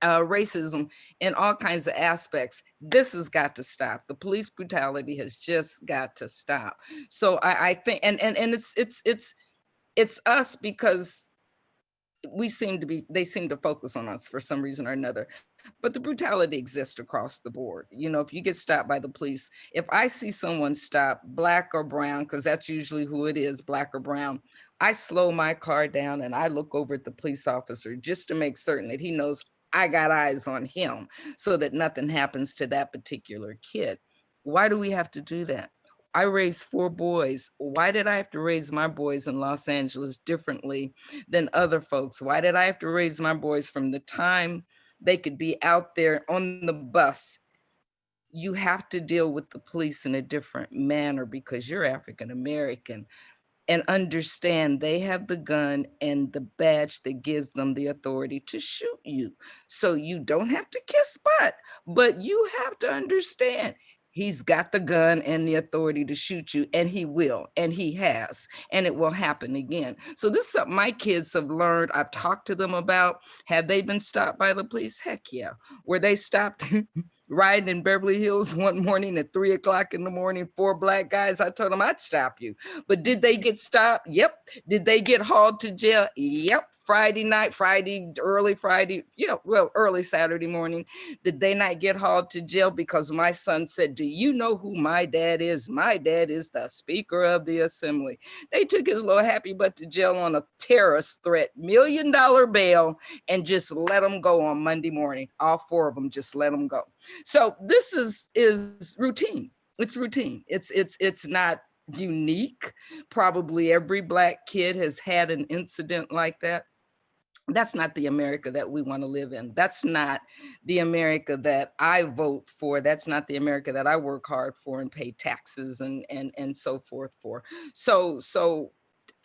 racism in all kinds of aspects. This has got to stop. The police brutality has just got to stop. So I think, and it's us, because they seem to focus on us for some reason or another. But the brutality exists across the board. You know, if you get stopped by the police, if I see someone stop, Black or brown, because that's usually who it is, Black or brown, I slow my car down and I look over at the police officer just to make certain that he knows I got eyes on him, so that nothing happens to that particular kid. Why do we have to do that? I raised 4 boys. Why did I have to raise my boys in Los Angeles differently than other folks? Why did I have to raise my boys from the time they could be out there on the bus? You have to deal with the police in a different manner because you're African American, and understand they have the gun and the badge that gives them the authority to shoot you. So you don't have to kiss butt, but you have to understand he's got the gun and the authority to shoot you, and he will, and he has, and it will happen again. So this is something my kids have learned. I've talked to them about. Have they been stopped by the police? Heck yeah. Were they stopped riding in Beverly Hills one morning at 3 o'clock in the morning, 4 black guys. I told them I'd stop you. But did they get stopped? Yep. Did they get hauled to jail? Yep. Early Friday, early Saturday morning. Did they not get hauled to jail? Because my son said, do you know who my dad is? My dad is the Speaker of the Assembly. They took his little happy butt to jail on a terrorist threat, $1 million bail, and just let him go on Monday morning. All 4 of them, just let them go. So this is routine. It's routine. It's not unique. Probably every black kid has had an incident like that. That's not the America that we want to live in. That's not the America that I vote for. That's not the America that I work hard for and pay taxes and so forth for. So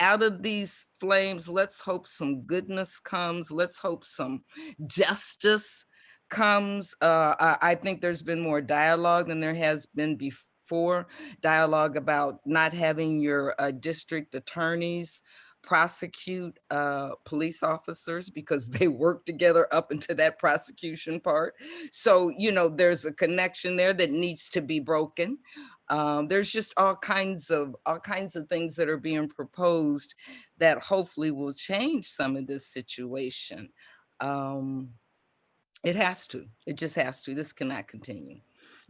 out of these flames, let's hope some goodness comes. Let's hope some justice comes. I think there's been more dialogue than there has been before. Dialogue about not having your district attorneys prosecute police officers because they work together up into that prosecution part. So, there's a connection there that needs to be broken. There's just all kinds of things that are being proposed that hopefully will change some of this situation. It has to. It just has to. This cannot continue.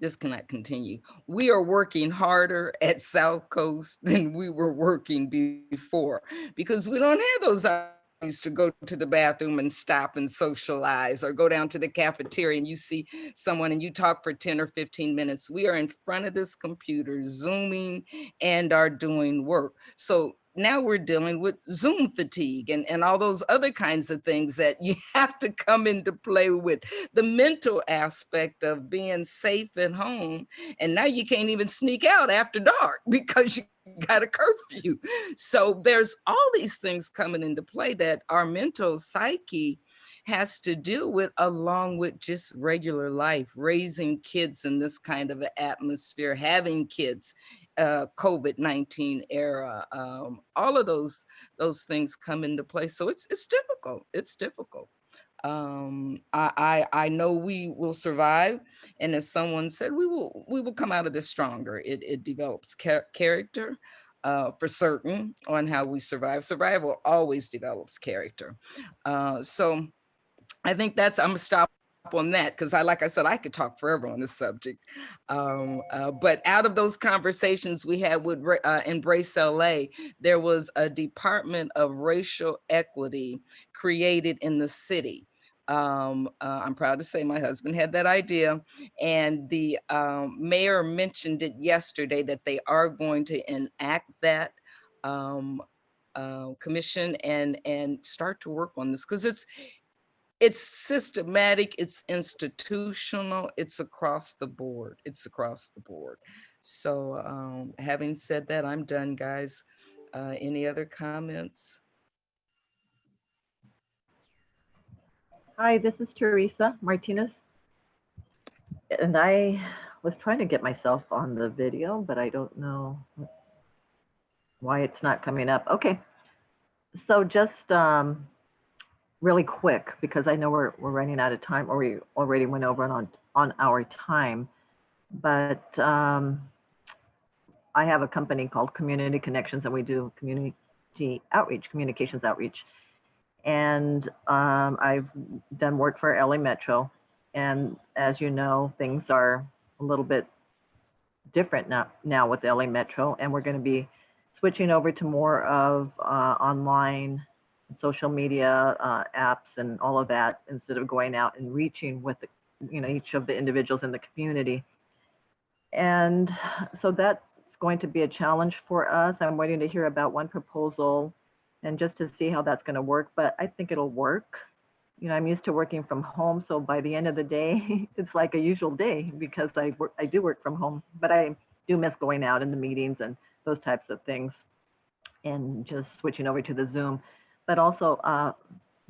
This cannot continue. We are working harder at South Coast than we were working before because we don't have those opportunities to go to the bathroom and stop and socialize, or go down to the cafeteria and you see someone and you talk for 10 or 15 minutes. We are in front of this computer, Zooming, and are doing work. So now we're dealing with Zoom fatigue and all those other kinds of things that you have to come into play with. The mental aspect of being safe at home. And now you can't even sneak out after dark because you got a curfew. So there's all these things coming into play that our mental psyche has to deal with, along with just regular life, raising kids in this kind of an atmosphere, having kids, COVID-19 era, all of those things come into play. So it's difficult. It's difficult. I know we will survive, and as someone said, we will come out of this stronger. It develops character. For certain on how we survive. Survival always develops character. So I think I'm gonna stop on that because like I said, I could talk forever on this subject. But out of those conversations we had with Embrace LA, there was a Department of Racial Equity created in the city. I'm proud to say my husband had that idea, and the mayor mentioned it yesterday that they are going to enact that commission and start to work on this because it's systematic, it's institutional, it's across the board. It's across the board. So having said that, I'm done, guys. Any other comments? Hi, this is Teresa Martinez. And I was trying to get myself on the video, but I don't know why it's not coming up. Okay, so just really quick, because I know we're running out of time, or we already went over on our time, but I have a company called Community Connections, and we do community outreach, communications outreach. And I've done work for LA Metro. And as you know, things are a little bit different now with LA Metro, and we're going to be switching over to more of online social media apps and all of that, instead of going out and reaching with each of the individuals in the community. And so that's going to be a challenge for us. I'm waiting to hear about one proposal and just to see how that's going to work, but I think it'll work. I'm used to working from home, so by the end of the day, it's like a usual day because I do work from home, but I do miss going out in the meetings and those types of things, and just switching over to the Zoom. But also,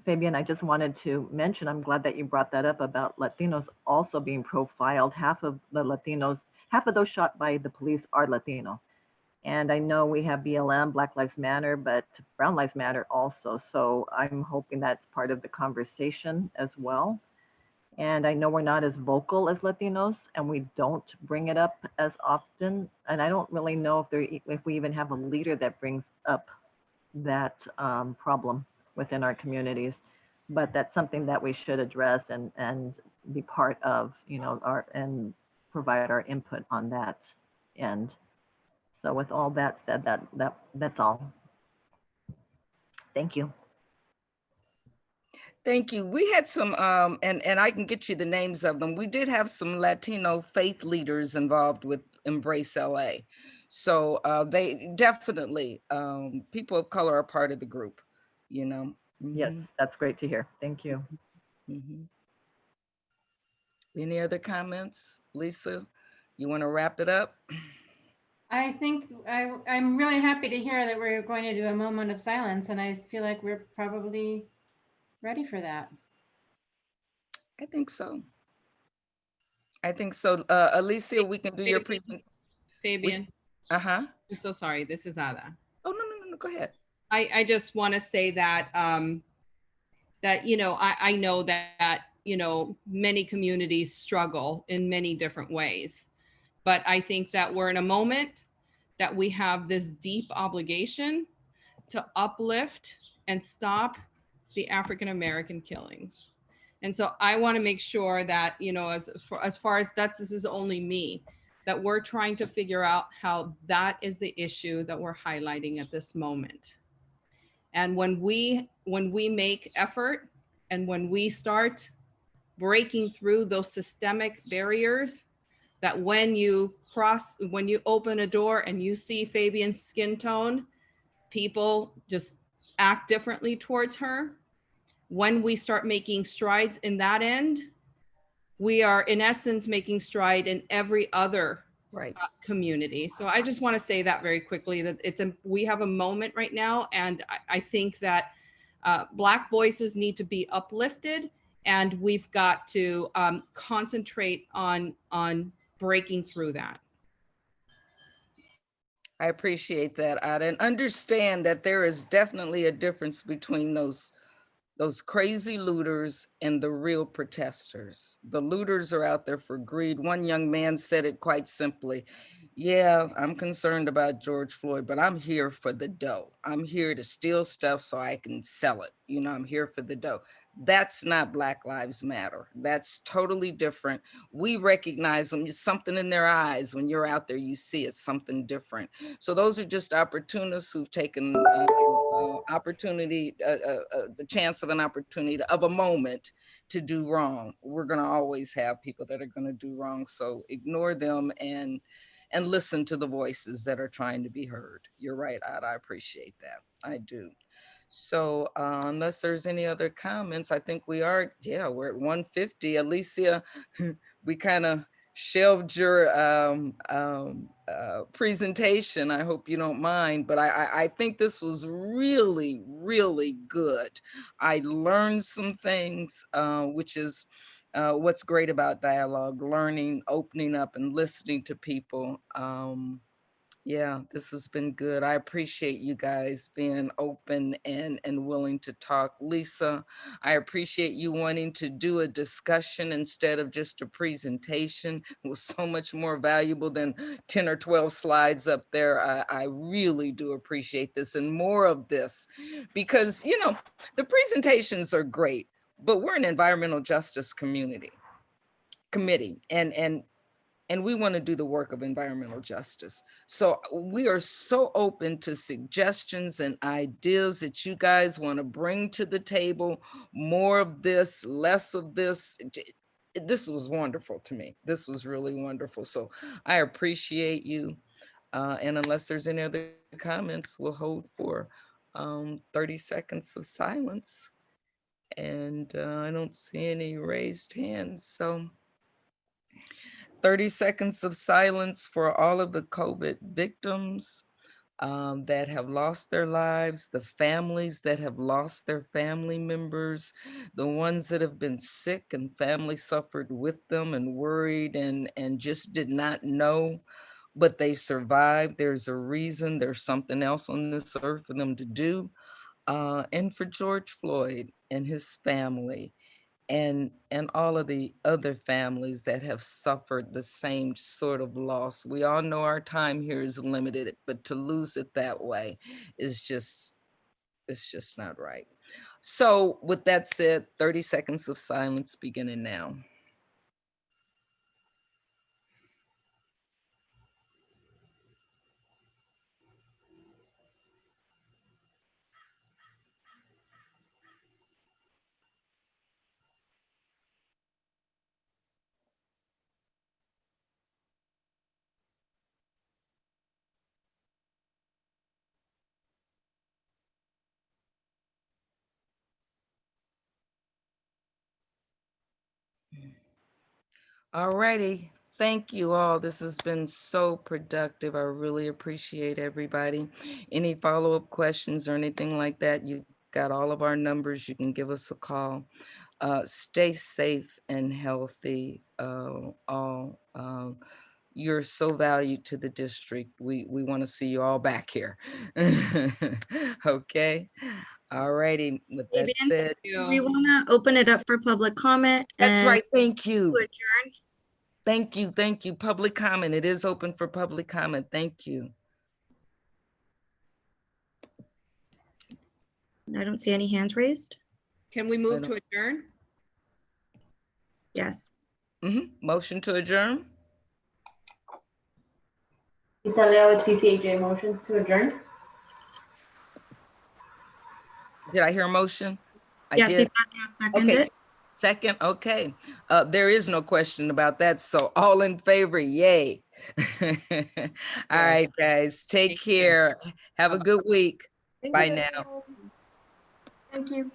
Fabian, I just wanted to mention, I'm glad that you brought that up about Latinos also being profiled. Half of those shot by the police are Latino. And I know we have BLM, Black Lives Matter, but Brown Lives Matter also. So I'm hoping that's part of the conversation as well. And I know we're not as vocal as Latinos, and we don't bring it up as often. And I don't really know if we even have a leader that brings up that problem within our communities. But that's something that we should address and be part of, and provide our input on that end. So with all that said, that's all. Thank you. Thank you. We had some, and I can get you the names of them. We did have some Latino faith leaders involved with Embrace LA. So they definitely, people of color are part of the group, you know. Yes, that's great to hear. Thank you. Any other comments? Lisa, you want to wrap it up? I think I'm really happy to hear that we're going to do a moment of silence, and I feel like we're probably ready for that. I think so. I think so. Alicia, we can do your presentation. Fabian. Uh-huh. I'm so sorry. This is Ada. Oh, no, go ahead. I just want to say that, that, I know that, many communities struggle in many different ways, but I think that we're in a moment that we have this deep obligation to uplift and stop the African-American killings. And so I want to make sure that, as far as this is only me, that we're trying to figure out how that is the issue that we're highlighting at this moment. And when we make effort and when we start breaking through those systemic barriers, that when you open a door and you see Fabian's skin tone, people just act differently towards her. When we start making strides in that end, we are in essence making stride in every other community. So I just want to say that very quickly, that we have a moment right now, and I think that Black voices need to be uplifted, and we've got to concentrate on breaking through that. I appreciate that, Ada, and understand that there is definitely a difference between those crazy looters and the real protesters. The looters are out there for greed. One young man said it quite simply. Yeah, I'm concerned about George Floyd, but I'm here for the dough. I'm here to steal stuff so I can sell it. I'm here for the dough. That's not Black Lives Matter. That's totally different. We recognize them. There's something in their eyes. When you're out there, you see it's something different. So those are just opportunists who've taken opportunity, the chance of an opportunity of a moment to do wrong. We're going to always have people that are going to do wrong. So ignore them and listen to the voices that are trying to be heard. You're right, Ada. I appreciate that. I do. So unless there's any other comments, I think we're at 150. Alicia, we kind of shelved your presentation. I hope you don't mind, but I think this was really, really good. I learned some things, which is what's great about dialogue, learning, opening up and listening to people. Yeah, this has been good. I appreciate you guys being open and willing to talk. Lisa, I appreciate you wanting to do a discussion instead of just a presentation. It was so much more valuable than 10 or 12 slides up there. I really do appreciate this and more of this because, the presentations are great, but we're an environmental justice committee and we want to do the work of environmental justice. So we are so open to suggestions and ideas that you guys want to bring to the table, more of this, less of this. This was wonderful to me. This was really wonderful. So I appreciate you. And unless there's any other comments, we'll hold for 30 seconds of silence. And I don't see any raised hands. So 30 seconds of silence for all of the COVID victims that have lost their lives, the families that have lost their family members, the ones that have been sick and family suffered with them and worried and just did not know, but they survived. There's a reason, there's something else on this earth for them to do. And for George Floyd and his family. and all of the other families that have suffered the same sort of loss. We all know our time here is limited, but to lose it that way is just, it's just not right. So with that said, 30 seconds of silence beginning now. All righty. Thank you all. This has been so productive. I really appreciate everybody. Any follow-up questions or anything like that, you got all of our numbers. You can give us a call. Stay safe and healthy. All. You're so valued to the district. We want to see you all back here. Okay. All righty. With that Fabian, said, we want to open it up for public comment. that's and right. Thank you. to adjourn. Thank you. Thank you. Public comment. It is open for public comment. Thank you. I don't see any hands raised. Can we move to adjourn? Yes. Motion to adjourn. Italia with CCHA motions to adjourn. Did I hear a motion? I Yes, did. Seconded. Okay. Second. Okay. There is no question about that. So all in favor, yay. All right, guys. Take care. Have a good week. Bye now. Thank you.